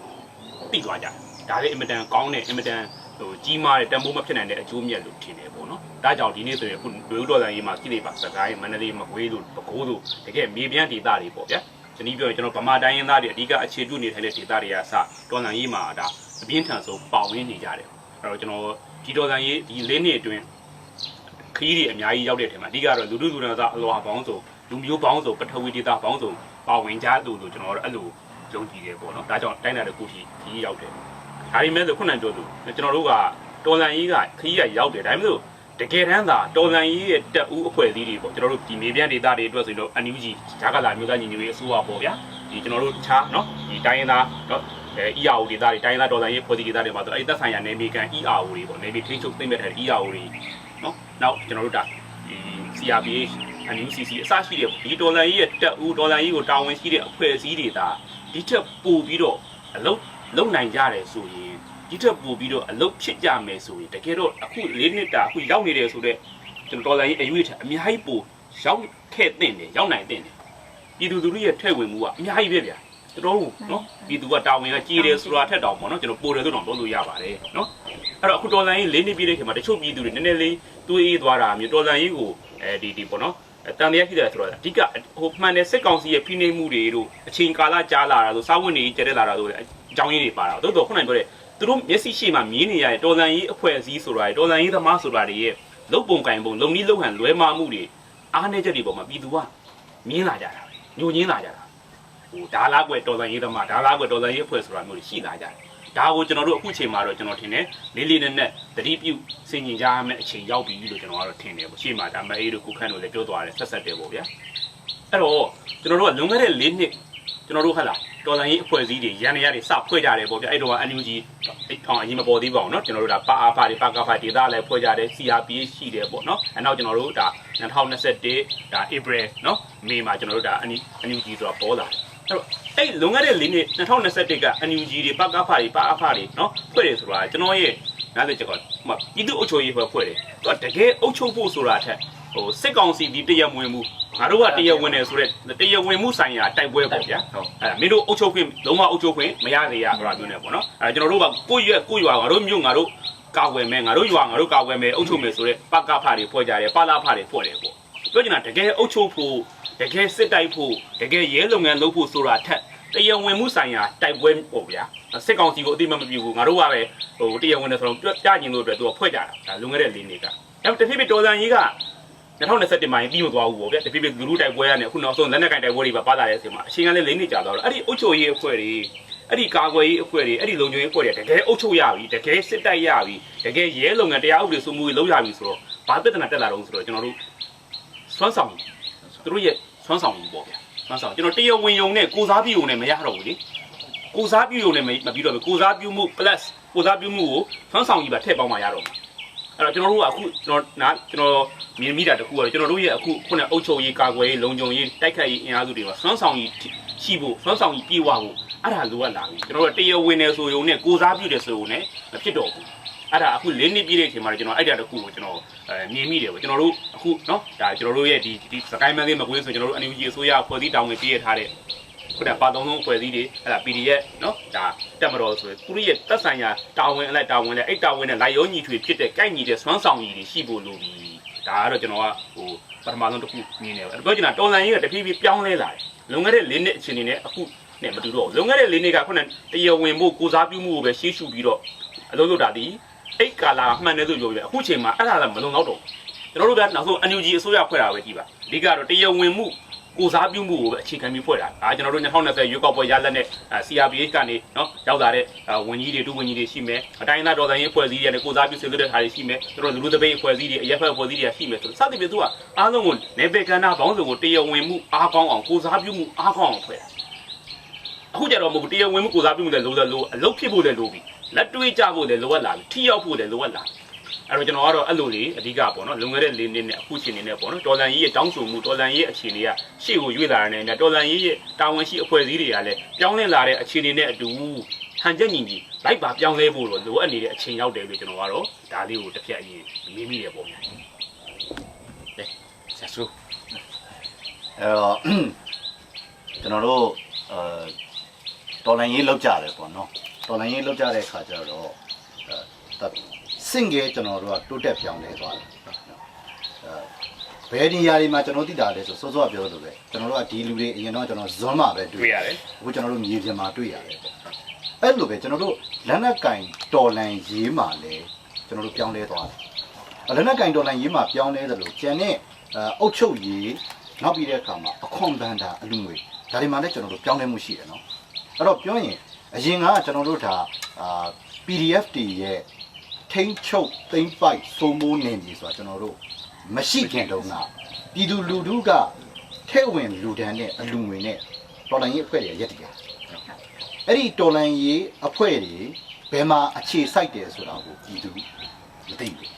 သိသွားကြတယ်ဒါလည်းအင်မတန်ကောင်းတဲ့အင်မတန်ဟိုကြီးမားတဲ့တန်ဖိုးမဖြစ်နိုင်တဲ့အကျိုးမြတ်လို့ထင်တယ်ပေါ့နော်ဒါကြောင့်ဒီနေ့ဆိုရင်အခုຫນွေဦးတော်လန်ရေးမှာကိလေသာစကိုင်းမန္တလေးမကွေးတို့ပဲခူးတို့တကယ်မြေပြန့်ဒေသတွေပေါ့ဗျာဒီနေ့ပြောရင်ကျွန်တော်ဗမာတိုင်းရင်းသားတွေအဓိကအခြေပြုနေထိုင်တဲ့ဒေသတွေကစတော်လန်ရေးမှာဒါအပြင်းထန်ဆုံးပေါဝင်နေကြတယ်အဲ့တော့ကျွန်တော်ဒီတော်လန်ရေးဒီ၄နှစ်အတွင်းခရီးတွေအများကြီးရောက်တဲ့အထက်မှာအဓိကတော့လူထုလူတန်းစားအလွာပေါင်းစုံလူမျိုးပေါင်းစုံပထဝီဒေသပေါင်းစုံပါဝင်ကြလို့ကျွန်တော်တို့အဲ့လိုယုံကြည်တယ်ပေါ့နော်ဒါကြောင့်တိုင်းတာတစ်ခုရှိခရီးရောက်တယ်ဒါပေမဲ့ခုနကပြောသူကျွန်တော်တို့ကတော်လန်ရေးကခရီးရရောက်တယ်ဒါပေမဲ့တကယ်တမ်းသာတော်လန်ရေးရဲ့တက်ဦးအဖွဲ့အစည်းတွေပေါ့ကျွန်တော်တို့ဒီမြေပြန့်ဒေသတွေအတွက်ဆိုရင်တော့ NUG ဂျာကလာမျိုးသားညီညွတ်ရေးအစိုးရပေါ့ဗျာဒီကျွန်တော်တို့ခြားနော်ဒီတိုင်းရင်းသားနော်ERO ဒေသတွေတိုင်းရင်းသားတော်လန်ရေးဖွဲ့စည်းဒေသတွေမှာဆိုအဲ့သက်ဆိုင်ရာနယ်မြေကန် ERO တွေပေါ့နယ်မြေထိန်းချုပ်သိမ်းမဲ့တဲ့ ERO တွေနော်နောက်ကျွန်တော်တို့ဒါဒီ CRPH NUCC အစရှိတဲ့ဒီတော်လန်ရေးရဲ့တက်ဦးတော်လန်ရေးကိုတာဝန်ရှိတဲ့အဖွဲ့အစည်းတွေဒါဒီထက်ပိုပြီးတော့အလုပ်နိုင်ကြတယ်ဆိုရင်ဒီထက်ပိုပြီးတော့အလုပ်ဖြစ်ကြမယ်ဆိုရင်တကယ်တော့အခု၄နှစ်တာအခုရောက်နေတယ်ဆိုတော့ကျွန်တော်တော်လန်ရေးအရွေးထက်အများကြီးပိုရောက်ခဲ့တဲ့တယ်ရောက်နိုင်တဲ့တယ်ပြည်သူလူထုရဲ့ထည့်ဝင်မှုကအများကြီးပဲဗျာတော်တော်နော်ပြည်သူကတာဝန်ကကြီးတယ်ဆိုတာထက်တောင်ပေါ့နော်ကျွန်တော်ပိုတယ်ဆိုတော့ပြောလို့ရပါတယ်နော်အဲ့တော့အခုတော်လန်ရေး၄နှစ်ပြည့်တဲ့ချိန်မှာတချို့ပြည်သူတွေနည်းနည်းလေးတွေးအေးသွားတာမျိုးတော်လန်ရေးကိုဒီပေါ့နော်တန်တရားရှိတယ်ဆိုတော့အဓိကဟိုမှန်တဲ့စစ်ကောင်စီရဲ့ဖိနှိပ်မှုတွေတို့အချိန်ကာလကြာလာတာဆိုစာဝင်နေကြတဲ့လာတာဆိုအကြောင်းရင်းတွေပါတာတို့တော့ခုနကပြောတဲ့သူတို့မျက်စိရှိမှမြင်နေရတဲ့တော်လန်ရေးအဖွဲ့အစည်းဆိုတာတော်လန်ရေးသမားဆိုတာတွေရဲ့လုတ်ပုံကင်ပုံလုံနီးလုံဟန်လွဲမှားမှုတွေအားနည်းချက်တွေပေါ်မှာပြည်သူကမြင်လာကြတာညှို့ညင်းလာကြတာဟိုဒါလားကွယ်တော်လန်ရေးသမားဒါလားကွယ်တော်လန်ရေးအဖွဲ့ဆိုတာမျိုးတွေရှိလာကြတယ်ဒါကိုကျွန်တော်တို့အခုချိန်မှာတော့ကျွန်တော်ထင်တယ်လေးလေးနက်နက်သတိပြုစင်ကျင်ကြရမယ့်အချိန်ရောက်ပြီလို့ကျွန်တော်ကတော့ထင်တယ်ပေါ့ရှေ့မှာဒါမအေးတို့ကုခန့်တို့လည်းပြောသွားတယ်ဆက်တယ်ပေါ့ဗျာအဲ့တော့ကျွန်တော်တို့ကလွန်ခဲ့တဲ့၄နှစ်ကျွန်တော်တို့ဟလာတော်လန်ရေးအဖွဲ့အစည်းတွေရန်ရတွေစဖွဲ့ကြတယ်ပေါ့ဗျာအဲ့တော့ NUG ထောင်အရင်မပေါ်သေးပါဘူးเนาะကျွန်တော်တို့ဒါပါအားဖာတွေပါကဖာဒေသလည်းဖွဲ့ကြတယ် CRPH ရှိတယ်ပေါ့เนาะအဲ့နောက်ကျွန်တော်တို့ဒါ2021ဒါ April เนาะမေမှာကျွန်တော်တို့ဒါ NUG ဆိုတာပေါ်လာတယ်အဲ့လွန်ခဲ့တဲ့၄နှစ်2021က NUG တွေပါကဖာတွေပါအားဖာတွေเนาะဖွဲ့တယ်ဆိုတာကျွန်တော်ရဲ့နားလည်ချက်ကတော့ပြည်သူ့အုပ်ချုပ်ရေးဖွဲ့တယ်သူကတကယ်အုပ်ချုပ်ဖို့ဆိုတာထက်ဟိုစစ်ကောင်စီဒီတရားဝင်မှုငါတို့ကတရားဝင်တယ်ဆိုတော့တရားဝင်မှုဆိုင်ရာတိုက်ပွဲပေါ့ဗျာအဲ့မင်းတို့အုပ်ချုပ်ခွင့်လုံးဝအုပ်ချုပ်ခွင့်မရသေးရဆိုတာမျိုးနဲ့ပေါ့နော်အဲ့ကျွန်တော်တို့ကကိုယ့်ရွာငါတို့မြို့ငါတို့ကာကွယ်မယ်ငါတို့ရွာငါတို့ကာကွယ်မယ်အုပ်ချုပ်မယ်ဆိုတော့ပကဖတွေဖွဲ့ကြတယ်ပါလာဖတွေဖွဲ့တယ်ပေါ့ပြောချင်တာတကယ်အုပ်ချုပ်ဖို့ တကယ်စစ်တိုက်ဖို့တကယ်ရဲလုပ်ငန်းလုပ်ဖို့ဆိုတာထက်တရားဝင်မှုဆိုင်ရာတိုက်ပွဲပေါ့ဗျာစစ်ကောင်စီကိုအတိမမပြုဘူးငါတို့ကပဲဟိုတရားဝင်တယ်ဆိုတော့ပြညင်လို့အတွက်သူကဖွဲ့ကြတာဒါလွန်ခဲ့တဲ့၄နှစ်ကအဲ့တဖြည်းဖြည်းတော်စံကြီးက2021မှာပြီးမသွားဘူးပေါ့ဗျာတဖြည်းဖြည်းလူလူတိုက်ပွဲကနေအခုနောက်ဆုံးလက်နက်ကင်တိုက်ပွဲတွေပါလာတဲ့အချိန်မှာအချိန်ကလည်း၄နှစ်ကြာသွားတော့အဲ့ဒီအုပ်ချုပ်ရေးအဖွဲ့တွေအဲ့ဒီကာကွယ်ရေးအဖွဲ့တွေအဲ့ဒီလုံခြုံရေးအဖွဲ့တွေတကယ်အုပ်ချုပ်ရပြီတကယ်စစ်တိုက်ရပြီတကယ်ရဲလုပ်ငန်းတရားဥပဒေစိုးမိုးရေးလုပ်ရပြီဆိုတော့ဘာပြဿနာတက်လာတော့ဆိုတော့ကျွန်တော်တို့စွမ်းဆောင်သူတို့ရဲ့စွမ်းဆောင်မှုပေါ့ဗျာစွမ်းဆောင်ကျွန်တော်တရားဝင်ယုံနဲ့ကိုစားပြုံနဲ့မရတော့ဘူးလေကိုစားပြုံနဲ့မပြီးတော့ကိုစားပြုမှု plus ကိုစားပြုမှုကိုစွမ်းဆောင်ကြီးပါထည့်ပေါင်းမှရတော့မှာအဲ့တော့ကျွန်တော်တို့ကအခုကျွန်တော်မြင်မိတာတခုကတော့ကျွန်တော်တို့ရဲ့အခုခုနအုပ်ချုပ်ရေးကာကွယ်ရေးလုံခြုံရေးတိုက်ခိုက်ရေးအင်အားစုတွေမှာစွမ်းဆောင်ကြီးရှိဖို့စွမ်းဆောင်ကြီးပြေဝဖို့အဲ့ဒါလိုအပ်လာပြီကျွန်တော်တို့တရားဝင်နေဆိုရုံနဲ့ကိုစားပြုတယ်ဆိုရုံနဲ့မဖြစ်တော့ဘူးအဲ့ဒါအခု၄နှစ်ပြည့်တဲ့အချိန်မှာကျွန်တော်အဲ့ဒါတခုကိုကျွန်တော်မြင်မိတယ်ပေါ့ကျွန်တော်တို့အခုเนาะဒါကျွန်တော်တို့ရဲ့ဒီစကိုင်းမန်းလေးမကွေးဆိုကျွန်တော်တို့ NUG အစိုးရဖွဲ့စည်းတောင်းဝင်ပြည့်ရထားတဲ့ခုနပါသုံးဆုံးဖွဲ့စည်းတွေအဲ့ဒါ PDF เนาะဒါတက်မတော်ဆိုသူတို့ရဲ့တက်ဆိုင်ရာတာဝန်အလိုက်တာဝန်နဲ့အဲ့တာဝန်နဲ့လိုက်ရောညီထွေဖြစ်တဲ့ကိုက်ညီတဲ့စွမ်းဆောင်ရည်တွေရှိဖို့လိုပြီဒါကတော့ကျွန်တော်ကဟိုပထမဆုံးတစ်ခုမြင်နေတယ်အဲ့တော့ကျွန်တော်တော်လန်ရေးကတဖြည်းဖြည်းပြောင်းလဲလာတယ်လွန်ခဲ့တဲ့၄နှစ်အချိန်နဲ့အခုနဲ့မတူတော့လွန်ခဲ့တဲ့၄နှစ်ကခုနတရားဝင်ဖို့ကိုစားပြုမှုကိုပဲရှေ့ရှုပြီးတော့အလုပ်လုပ်တာဒီအဲ့ကာလာမှန်တယ်လို့ပြောပြအခုချိန်မှာအဲ့ဒါလည်းမလုံလောက်တော့ကျွန်တော်တို့ကနောက်ဆုံး NUG အစိုးရဖွဲ့တာပဲကြည့်ပါအဓိကတော့တရားဝင်မှုကိုစားပြုမှုကိုပဲအခြေခံပြီးဖွဲ့တာဒါကျွန်တော်တို့2020ရွေးကောက်ပွဲရလဒ်နဲ့ CRPH ကနေနော်ရောက်လာတဲ့ဝန်ကြီးတွေဒုဝန်ကြီးတွေရှိမယ်အတိုင်းသားတော်ဆိုင်ရေးဖွဲ့စည်းတွေနဲ့ကိုစားပြုဆွေးနွေးတဲ့ဟာတွေရှိမယ်သူတို့လူလူတပိတ်ဖွဲ့စည်းတွေအရက်ဖက်ဖွဲ့စည်းတွေရှိမယ်ဆိုစသဖြင့်သူကအားလုံးကိုနေပေကန္နာဘောင်းစုံကိုတရားဝင်မှုအားကောင်းအောင်ကိုစားပြုမှုအားကောင်းအောင်ဖွဲ့တာအခုကြတော့မဟုတ်တရားဝင်မှုကိုစားပြုမှုလည်းလိုတယ်လို့အလုပ်ဖြစ်ဖို့လည်းလိုပြီလက်တွေးကြဖို့လည်းလိုအပ်လာပြီထိရောက်ဖို့လည်းလိုအပ်လာအဲ့တော့ကျွန်တော်ကတော့အဲ့လိုလေးအဓိကပေါ့နော်လွန်ခဲ့တဲ့၄နှစ်နဲ့အခုချိန်နေနဲ့ပေါ့နော်တော်လန်ရေးရဲ့တောင်းဆိုမှုတော်လန်ရေးရဲ့အခြေအနေကရှေ့ကိုရွေ့လာတဲ့နဲ့တော်လန်ရေးရဲ့တာဝန်ရှိအဖွဲ့အစည်းတွေကလည်းပြောင်းလဲလာတဲ့အခြေအနေနဲ့အတူဟန်ချက်ညီညီလိုက်ပါပြောင်းလဲဖို့လိုအပ်နေတဲ့အချိန်ရောက်တယ်လို့ကျွန်တော်ကတော့ဒါလေးကိုတစ်ဖြတ်အရင်မြင်မိတယ်ပေါ့ဗျာ။ဆက်စို့အဲ့တော့ကျွန်တော်တို့တော်လန်ရေးလောက်ကြတယ်ပေါ့နော်တော်လန်ရေးလောက်ကြတဲ့အခါကျတော့စင်ကေကျွန်တော်တို့ကတိုးတက်ပြောင်းလဲသွားတယ်ဘယ်နေရာတွေမှာကျွန်တော်သိတာလဲဆိုစောစောပြောလို့ပဲကျွန်တော်တို့ကဒီလူတွေအရင်တော့ကျွန်တော်ဇွန်းမှာပဲတွေ့ရတယ်အခုကျွန်တော်တို့မြေပြင်မှာတွေ့ရတယ်အဲ့လိုပဲကျွန်တော်တို့လက်နက်ကင်တော်လန်ရေးမှာလဲကျွန်တော်တို့ပြောင်းလဲသွားတယ်လက်နက်ကင်တော်လန်ရေးမှာပြောင်းလဲတယ်လို့ကျန်တဲ့အုတ်ချုပ်ရေးနောက်ပြီးတဲ့အခါမှာအခွန်ဘန်တာအလူငွေဒါတွေမှာလည်းကျွန်တော်တို့ပြောင်းလဲမှုရှိတယ်နော်အဲ့တော့ပြောရင်အရင်ကကျွန်တော်တို့ဒါPDF တွေရဲ့ထိန်းချုပ်သိမ်းပိုက်စိုးမိုးနေပြီဆိုတာကျွန်တော်တို့မရှိခင်တုန်းကပြည်သူလူထုကထဲဝင်လူဒန်းနဲ့အလူငွေနဲ့တော်လှန်ရေးအဖွဲ့တွေရက်တည်တယ်အဲ့ဒီတော်လှန်ရေးအဖွဲ့တွေဘယ်မှာအခြေစိုက်တယ်ဆိုတာကိုပြည်သူမသိဘူး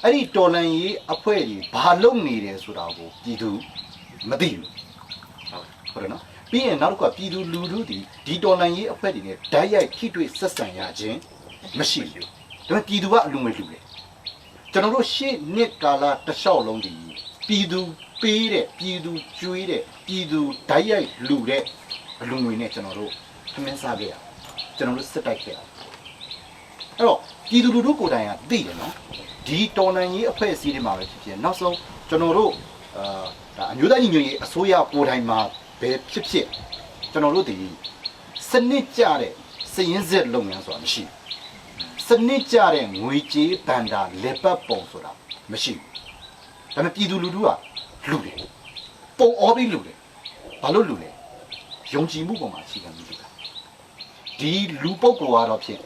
အဲ့ဒီတော်လှန်ရေးအဖွဲ့တွေဘာလုပ်နေတယ်ဆိုတာကိုပြည်သူမသိဘူးဟုတ်တယ်နော်ပြီးရင်နောက်တစ်ခုကပြည်သူလူထုဒီတော်လှန်ရေးအဖွဲ့တွေနဲ့ဓာတ်ရိုက်ထိတွေ့ဆက်ဆံရခြင်းမရှိဘူးဒါပေမဲ့ပြည်သူကအလူငွေလူတယ်ကျွန်တော်တို့ရှေ့နှစ်ကာလတစ်လျှောက်လုံးဒီပြည်သူပေးတဲ့ပြည်သူကျွေးတဲ့ပြည်သူဓာတ်ရိုက်လူတဲ့အလူငွေနဲ့ကျွန်တော်တို့ခမင်းစားခဲ့ရကျွန်တော်တို့စစ်တိုက်ခဲ့ရအဲ့တော့ပြည်သူလူထုကိုယ်တိုင်ကသိတယ်နော်ဒီတော်လှန်ရေးအဖွဲ့အစည်းတွေမှာပဲဖြစ်ဖြစ်နောက်ဆုံးကျွန်တော်တို့ဒါအမျိုးသားညီညွတ်ရေးအစိုးရကိုယ်တိုင်မှာပဲဖြစ်ဖြစ်ကျွန်တော်တို့ဒီစနစ်ကျတဲ့စည်ရင်းစစ်လုပ်ငန်းဆိုတာမရှိဘူးစနစ်ကျတဲ့ငွေကြေးဗန္ဒာလက်ပတ်ပုံဆိုတာမရှိဘူးဒါပေမဲ့ပြည်သူလူထုကလူတယ်ပုံအောပြီးလူတယ်ဘာလို့လူလဲယုံကြည်မှုပေါ်မှာအခြေခံပြီးတာဒီလူပုဂ္ဂိုလ်ကတော့ဖြစ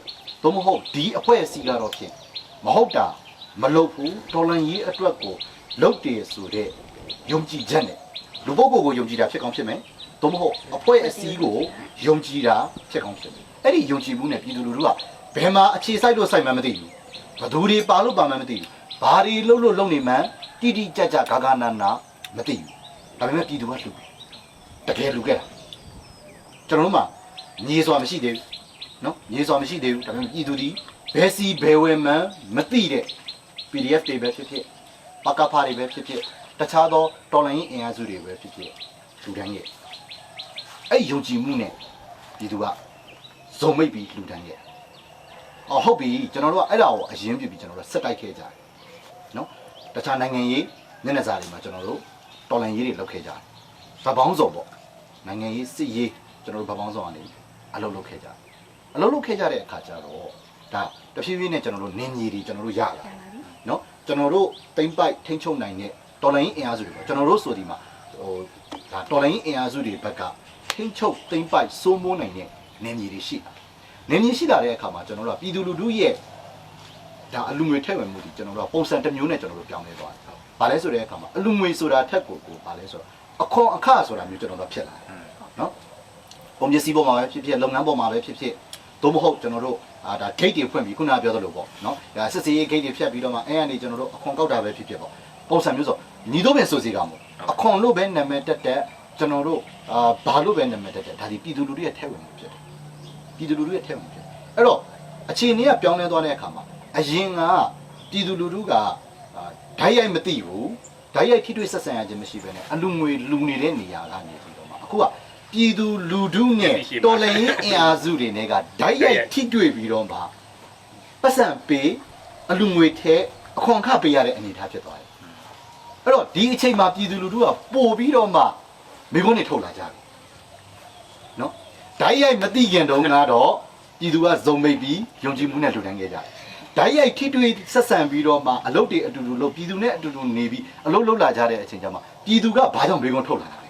်သို့မဟုတ်ဒီအဖွဲ့အစည်းကတော့ဖြစ်မဟုတ်တာမလုပ်ဘူးတော်လန်ရေးအတွက်ကိုလုပ်တယ်ဆိုတဲ့ယုံကြည်ချက်နဲ့လူပုဂ္ဂိုလ်ကိုယုံကြည်တာဖြစ်ကောင်းဖြစ်မယ်သို့မဟုတ်အဖွဲ့အစည်းကိုယုံကြည်တာဖြစ်ကောင်းဖြစ်မယ်အဲ့ဒီယုံကြည်မှုနဲ့ပြည်သူလူထုကဘယ်မှာအခြေစိုက်လို့စိုက်မှမသိဘူးဘသူတွေပါလို့ပါမှမသိဘူးဘာတွေလုပ်နေမှန်းတိတိကျကျဂါဂါနာနာမသိဘူးဒါပေမဲ့ပြည်သူကလူတကယ်လူခဲ့တာကျွန်တော်တို့မှာမြေစွာမရှိသေးဘူးနော်မြေစွာမရှိသေးဘူးဒါပေမဲ့ပြည်သူဒီဘယ်စီဘယ်ဝဲမှန်းမသိတဲ့ PDF တွေပဲဖြစ်ဖြစ်ပကဖာတွေပဲဖြစ်ဖြစ်တခြားသောတော်လိုင်းအင်အားစုတွေပဲဖြစ်ဖြစ်လူတိုင်းရဲ့အဲ့ယုံကြည်မှုနဲ့ပြည်သူကဇုံမိတ်ပြီးလူတိုင်းရဲ့ဟုတ်ပြီကျွန်တော်တို့ကအဲ့ဒါကိုအရင်ပြပြီးကျွန်တော်တို့ဆက်တိုက်ခဲ့ကြတယ်နော်တခြားနိုင်ငံရေးမျက်နှာစာတွေမှာကျွန်တော်တို့တော်လိုင်းရေးတွေလုပ်ခဲ့ကြတယ် ပေါင်းစုံပေါ့နိုင်ငံရေးစစ်ရေးကျွန်တော်တို့ဗပေါင်းစုံကနေအလုပ်လုပ်ခဲ့ကြအလုပ်လုပ်ခဲ့ကြတဲ့အခါကျတော့ဒါတဖြည်းဖြည်းနဲ့ကျွန်တော်တို့နင်းမြေတွေကျွန်တော်တို့ရလာနော်ကျွန်တော်တို့တိမ့်ပိုက်ထိန်းချုပ်နိုင်တဲ့တော်လိုင်းအင်အားစုတွေပေါ့ကျွန်တော်တို့ဆိုဒီမှာဟိုဒါတော်လိုင်းအင်အားစုတွေဘက်ကထိန်းချုပ်တိမ့်ပိုက်စိုးမိုးနိုင်တဲ့နင်းမြေတွေရှိတာနင်းမြေရှိလာတဲ့အခါမှာကျွန်တော်တို့ကပြည်သူလူထုရဲ့ဒါအလူငွေထည့်ဝင်မှုဒီကျွန်တော်တို့ကပုံစံတစ်မျိုးနဲ့ကျွန်တော်တို့ပြောင်းလဲသွားတယ်။ဘာလဲဆိုတဲ့အခါမှာအလူငွေဆိုတာထက်ကိုဘာလဲဆိုတော့အခွန်အခဆိုတာမျိုးကျွန်တော်တို့ဖြစ်လာတယ်။နော်။ပုံပစ္စည်းပေါ်မှာပဲဖြစ်ဖြစ်လုပ်ငန်းပေါ်မှာပဲဖြစ်ဖြစ်သို့မဟုတ်ကျွန်တော်တို့ဒါ gate တွေဖွင့်ပြီးခုနကပြောသလိုပေါ့နော်။ဒါစစ်စေးရေး gate တွေဖြတ်ပြီးတော့မှအဲ့ကနေကျွန်တော်တို့အခွန်ကောက်တာပဲဖြစ်ဖြစ်ပေါ့။ပုံစံမျိုးဆိုညီတို့ပဲဆိုစီကမို့အခွန်လို့ပဲနာမည်တက်ကျွန်တော်တို့ဘာလို့ပဲနာမည်တက်ဒါဒီပြည်သူလူထုရဲ့ထည့်ဝင်မှုဖြစ်တယ်။ပြည်သူလူထုရဲ့ထည့်ဝင်မှုဖြစ်။အဲ့တော့အခြေအနေကပြောင်းလဲသွားတဲ့အခါမှာအရင်ကပြည်သူလူထုကဓာတ်ရိုက်မသိဘူးဓာတ်ရိုက်ထိတွေ့ဆက်ဆံရခြင်းမရှိဘဲနဲ့အလူငွေလူနေတဲ့နေရာကနေပြီးတော့မှအခုကပြည်သူလူထုနဲ့တော်လှန်ရေးအင်အားစုတွေနဲ့ကဓာတ်ရိုက်ထိတွေ့ပြီးတော့မှပတ်စံပေးအလူငွေထဲအခွန်အခပေးရတဲ့အနေအထားဖြစ်သွားတယ်အဲ့တော့ဒီအချိန်မှာပြည်သူလူထုကပို့ပြီးတော့မှမိကုန်းတွေထုတ်လာကြတယ်နော်ဓာတ်ရိုက်မသိခင်တုန်းကတော့ပြည်သူကဇုံမိတ်ပြီးယုံကြည်မှုနဲ့လှူဒန်းခဲ့ကြတယ်ဓာတ်ရိုက်ထိတွေ့ဆက်ဆံပြီးတော့မှအလုပ်တွေအတူတူလုပ်ပြည်သူနဲ့အတူတူနေပြီးအလုပ်လုပ်လာကြတဲ့အချိန်ကျမှပြည်သူကဘာကြောင့်မေးခွန်းထုတ်လာတာလ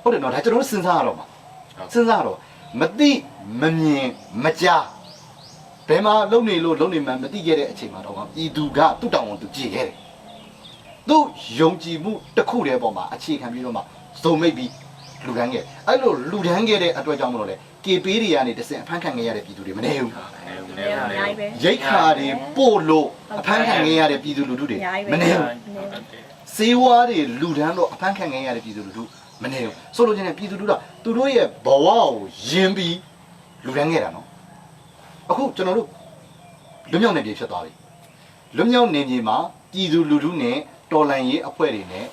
ဲဟုတ်တယ်နော်ဒါကျွန်တော်တို့စဉ်းစားရတော့မှာစဉ်းစားတော့မသိမမြင်မကြားဘယ်မှာလုံနေလို့လုံနေမှမသိခဲ့တဲ့အချိန်မှာတော့ပြည်သူကသူ့တောင်းဝန်သူကြည်ခဲ့တယ်သူ့ယုံကြည်မှုတစ်ခုတည်းပေါ်မှာအခြေခံပြီးတော့မှဇုံမိတ်ပြီးလူဒန်းခဲ့အဲ့လိုလူဒန်းခဲ့တဲ့အတွက်ကြောင့်မလို့လေကေပေးတွေကနေတစင်အဖမ်းခံခဲ့ရတဲ့ပြည်သူတွေမနေဘူးရိတ်ခါတွေပို့လို့အဖမ်းခံခဲ့ရတဲ့ပြည်သူလူထုတွေမနေဘူးစေဝါတွေလူဒန်းတော့အဖမ်းခံခဲ့ရတဲ့ပြည်သူလူထုမနေဘူးဆိုလိုချင်တဲ့ပြည်သူလူထုကသူတို့ရဲ့ဘဝကိုယဉ်ပြီးလူဒန်းခဲ့တာနော်အခုကျွန်တော်တို့လွမြောက်နေပြီဖြစ်သွားပြီလွမြောက်နေပြီမှာပြည်သူလူထုနဲ့တော်လန်ရေးအဖွဲ့တွေနဲ့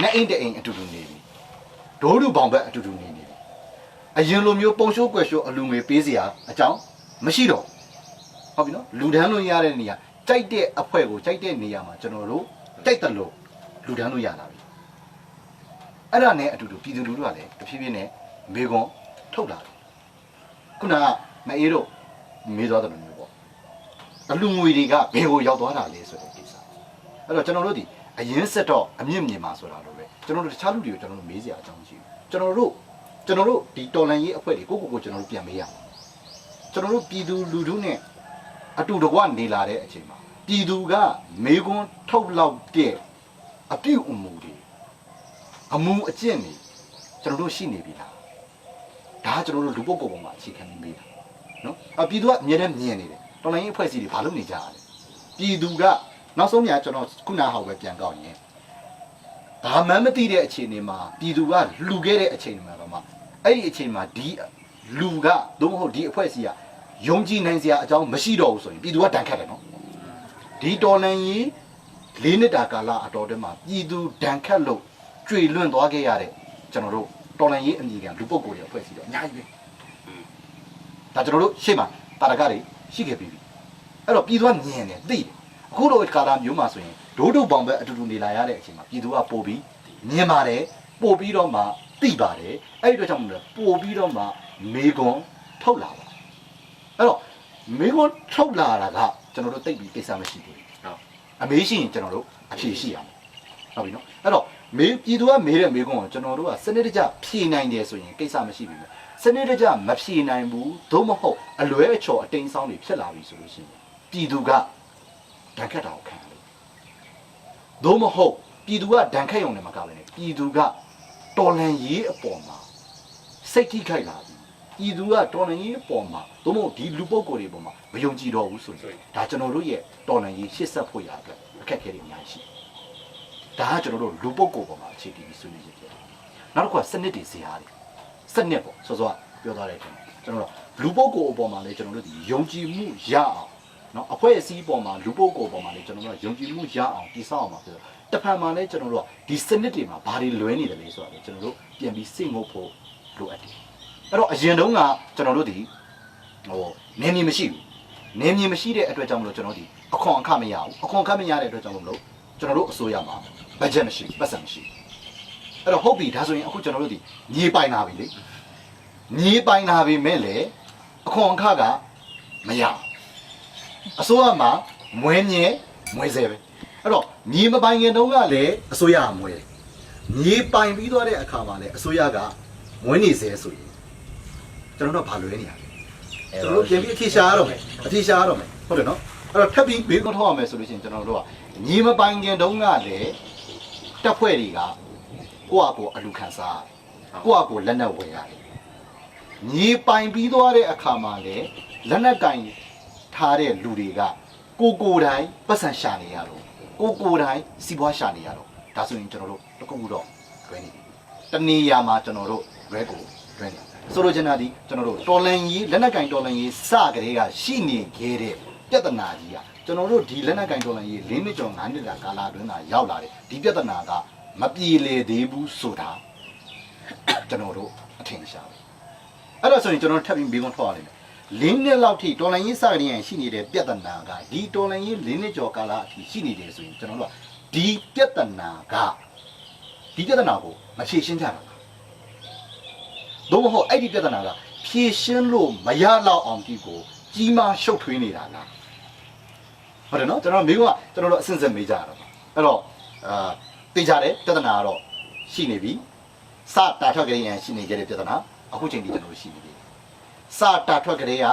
နဲ့အိမ်တဲ့အိမ်အတူတူနေပြီဒိုးလူပေါင်ဘက်အတူတူနေပြီအရင်လိုမျိုးပုံရှိုးကွယ်ရှိုးအလူငွေပေးစရာအကြောင်းမရှိတော့ဟုတ်ပြီနော်လူဒန်းလို့ရတဲ့နေရာကြိုက်တဲ့အဖွဲ့ကိုကြိုက်တဲ့နေရာမှာကျွန်တော်တို့တိုက်တယ်လို့လူဒန်းလို့ရလာပြီအဲ့ဒါနဲ့အတူတူပြည်သူလူထုကလည်းတဖြည်းဖြည်းနဲ့မေကွန်ထုတ်လာတယ်ခုနကမအေးတို့မေးသွားတယ်လို့မျိုးပေါ့အလူငွေတွေကဘယ်ကိုရောက်သွားတာလဲဆိုတဲ့ကိစ္စအဲ့တော့ကျွန်တော်တို့ဒီအရင်ဆက်တော့အမြင့်မြင်မှာဆိုတာလို့ပဲကျွန်တော်တို့တခြားလူတွေကိုကျွန်တော်တို့မေးစရာအကြောင်းရှိဘူးကျွန်တော်တို့ဒီတော်လန်ရေးအဖွဲ့တွေကိုကျွန်တော်တို့ပြန်မေးရအောင်ကျွန်တော်တို့ပြည်သူလူထုနဲ့အတူတကွနေလာတဲ့အချိန်မှာပြည်သူကမေကွန်းထုတ်လောက်တဲ့အပြုအမူတွေအမူအကျင့်တွေကျွန်တော်တို့ရှိနေပြီလားဒါကကျွန်တော်တို့လူပုဂ္ဂိုလ်ပေါ်မှာအခြေခံပြီးမေးတာနော်ပြည်သူကအမြဲတမ်းမြင်နေတယ်တော်လိုင်းရေးအဖွဲ့အစည်းတွေဘာလုပ်နေကြရလဲပြည်သူကနောက်ဆုံးများကျွန်တော်ခုနဟောက်ပဲပြန်ကောက်ရင်ဘာမှမသိတဲ့အခြေအနေမှာပြည်သူကလှူခဲ့တဲ့အချိန်မှာတော့မှအဲ့ဒီအချိန်မှာဒီလူကသို့မဟုတ်ဒီအဖွဲ့အစည်းကယုံကြည်နိုင်စရာအကြောင်းမရှိတော့ဘူးဆိုရင်ပြည်သူကတန်ခတ်တယ်နော်ဒီတော်လှန်ရေး၄နှစ်တာကာလအတော်တည်းမှာပြည်သူတန်ခတ်လို့ကျွေလွင့်သွားခဲ့ရတဲ့ကျွန်တော်တို့တော်လှန်ရေးအမည်ခံလူပုဂ္ဂိုလ်တွေအဖွဲ့အစည်းတော့အများကြီးပဲဒါကျွန်တော်တို့ရှေ့မှာတာရကတွေရှိခဲ့ပြီအဲ့တော့ပြည်သူကမြင်တယ်သိတယ်အခုလိုကာလမျိုးမှာဆိုရင်ဒိုးဒုပေါင်ပဲအတူတူနေလာရတဲ့အချိန်မှာပြည်သူကပို့ပြီးမြင်ပါတယ်ပို့ပြီးတော့မှသိပါတယ်အဲ့ဒီတော့ကြောင့်မလို့ပို့ပြီးတော့မှမေကွန်ထုတ်လာပါအဲ့တော့မေကွန်ထုတ်လာတာကကျွန်တော်တို့သိပြီးကိစ္စမရှိဘူးဟုတ်အမေးရှိရင်ကျွန်တော်တို့အဖြေရှိရမယ်ဟုတ်ပြီနော်အဲ့တော့ပြည်သူကမေးတဲ့မေကွန်ကိုကျွန်တော်တို့ကစနစ်တကျဖြေနိုင်တယ်ဆိုရင်ကိစ္စမရှိဘူးစနစ်တကျမဖြေနိုင်ဘူးသို့မဟုတ်အလွဲအချော်အတိမ်ဆောင်တွေဖြစ်လာပြီဆိုလို့ရှိရင်ပြည်သူကဒဏ်ခတ်တာကိုခံရတယ်သို့မဟုတ်ပြည်သူကဒဏ်ခတ်ရုံနဲ့မကလည်းပြည်သူကတော်လှန်ရေးအပေါ်မှာစိတ်ထိခိုက်လာပြီပြည်သူကတော်လှန်ရေးအပေါ်မှာသို့မဟုတ်ဒီလူပုဂ္ဂိုလ်တွေအပေါ်မှာမယုံကြည်တော့ဘူးဆိုရင်ဒါကျွန်တော်တို့ရဲ့တော်လှန်ရေးရှေ့ဆက်ဖို့ရအတွက်အခက်အခဲတွေအများကြီးရှိဒါကကျွန်တော်တို့လူပုဂ္ဂိုလ်ပေါ်မှာအခြေတည်ပြီးဆွေးနွေးရဖြစ်တယ်နောက်တစ်ခုကစနစ်တွေဇာတ်တွေစနစ်ပေါ့စောစောပြောထားတဲ့အချိန်ကျွန်တော်တို့လူပုဂ္ဂိုလ်အပေါ်မှာလည်းကျွန်တော်တို့ဒီယုံကြည်မှုရအောင်နော်အဖွဲ့အစည်းပေါ်မှာလူပုဂ္ဂိုလ်ပေါ်မှာလည်းကျွန်တော်တို့ယုံကြည်မှုရအောင်တည်ဆောက်အောင်ပါဆိုတော့တစ်ဖက်မှာလည်းကျွန်တော်တို့ကဒီစနစ်တွေမှာဘာတွေလွဲနေတယ်လဲဆိုတာလည်းကျွန်တော်တို့ပြန်ပြီးစိတ်ငုပ်ဖို့လိုအပ်တယ်အဲ့တော့အရင်တုန်းကကျွန်တော်တို့ဒီနင်းမြင်မရှိဘူးနင်းမြင်မရှိတဲ့အတွက်ကြောင့်မလို့ကျွန်တော်ဒီအခွန်အခမရဘူးအခွန်အခမရတဲ့အတွက်ကြောင့်မလို့ကျွန်တော်တို့အစိုးရမှာဘတ်ဂျက်မရှိပတ်စံမရှိအဲ့ အဲ့တော့ဟုတ်ပြီဒါဆိုရင်အခုကျွန်တော်တို့ဒီမြေပိုင်လာပြီလေမြေပိုင်လာပြီမဲ့လေအခွန်အခကမရအစိုးရမှာမွေးမြဲမွေးစေပဲအဲ့တော့မြေမပိုင်ခင်တုန်းကလည်းအစိုးရကမွေးမြေပိုင်ပြီးသွားတဲ့အခါမှာလည်းအစိုးရကမွေးနေစေဆိုရင်ကျွန်တော်တို့ဘာလွဲနေရလဲကျွန်တော်တို့ပြန်ပြီးအထီရှားရတော့မယ်အထီရှားရတော့မယ်ဟုတ်တယ်နော်အဲ့တော့ထပ်ပြီးဘေးကွန်ထောက်ရမယ်ဆိုလို့ရှိရင်ကျွန်တော်တို့ကမြေမပိုင်ခင်တုန်းကလည်းတက်ဖွဲ့တွေကကိုယ့်အကိုအလူခံစားကိုယ့်အကိုလက်နက်ဝယ်ရတယ်မြေပိုင်ပြီးသွားတဲ့အခါမှာလည်းလက်နက်ကင်ထားတဲ့လူတွေကကိုတိုင်းပတ်စံရှာနေရတော့ကိုတိုင်းစီးပွားရှာနေရတော့ဒါဆိုရင်ကျွန်တော်တို့တခုခုတော့တွဲနေပြီတနေရာမှာကျွန်တော်တို့တွဲကိုတွဲနေဆိုလိုချင်တာဒီကျွန်တော်တို့တော်လန်ကြီးလက်နက်ကင်တော်လန်ကြီးစကလေးကရှိနေခဲ့တဲ့ပြဿနာကြီးကကျွန်တော်တို့ဒီလက်နက်ကင်တော်လန်ကြီး၄နှစ်ကျော်၅နှစ်တာကာလအတွင်းသာရောက်လာတယ်ဒီပြဿနာကမပြေလေသေးဘူးဆိုတာကျွန်တော်တို့အထင်ရှားတယ်အဲ့ဒါဆိုရင်ကျွန်တော်ထပ်ပြီးဘေးကွန်ထွက်ရလိမ့်မယ်၄နှစ်လောက်ထိတော်လိုင်းရေးစကရင်ရှိနေတဲ့ပြဿနာကဒီတော်လိုင်းရေး၄နှစ်ကျော်ကာလအထိရှိနေတယ်ဆိုရင်ကျွန်တော်တို့ကဒီပြဿနာကိုမဖြေရှင်းကြတာ။သို့မဟုတ်အဲ့ဒီပြဿနာကဖြေရှင်းလို့မရတော့အောင်ဒီကိုကြီးမားရှုပ်ထွေးနေတာလား။ဟုတ်တယ်နော်ကျွန်တော်မိကကျွန်တော်တို့အစင်စင်မေးကြရတော့အဲ့တော့သိကြတယ်ပြဿနာကတော့ရှိနေပြီ။စတာထွက်ကြရင်ရှိနေကြတဲ့ပြဿနာအခုချိန်ထိကျွန်တော်တို့ရှိနေပြီ။စတာထွက်ကြတဲ့က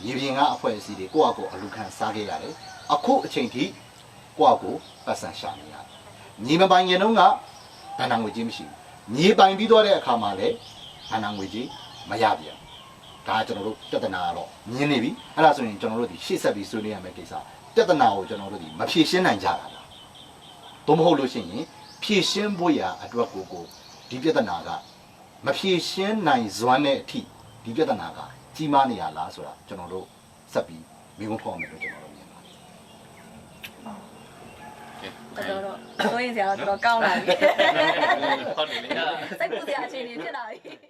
ရေပြင်ကအဖွဲ့အစည်းတွေကိုယ့်အကိုအလူခံစားခဲ့ရတယ်အခုအချိန်ထိကိုယ့်အကိုပတ်စံရှာနေရတယ်ညီမပိုင်ရင်တော့ကဘဏ္ဍာငွေကြီးမရှိဘူးညီပိုင်ပြီးသွားတဲ့အခါမှာလည်းဘဏ္ဍာငွေကြီးမရပြန်ဒါကျွန်တော်တို့ပြဿနာကတော့မြင်နေပြီအဲ့ဒါဆိုရင်ကျွန်တော်တို့ဒီရှေ့ဆက်ပြီးဆွေးနွေးရမယ့်ကိစ္စပြဿနာကိုကျွန်တော်တို့ဒီမဖြေရှင်းနိုင်ကြတာလားသို့မဟုတ်လို့ရှိရင်ဖြေရှင်းဖို့ရာအတွက်ကိုဒီပြဿနာကမဖြေရှင်းနိုင်စွမ်းတဲ့အထိဒီပြဿနာကကြီးမားနေရလားဆိုတာကျွန်တော်တို့ဆက်ပြီးမိကုန်းထောက်မယ်လို့ကျွန်တော်တို့မြင်ပါတယ်တော်တော်ဆိုရင်ဆရာတော့တော်တော်ကောင်းလာပြီ ဟုတ်တယ်လေ စိတ်ပူစရာအခြေအနေဖြစ်လာပြီ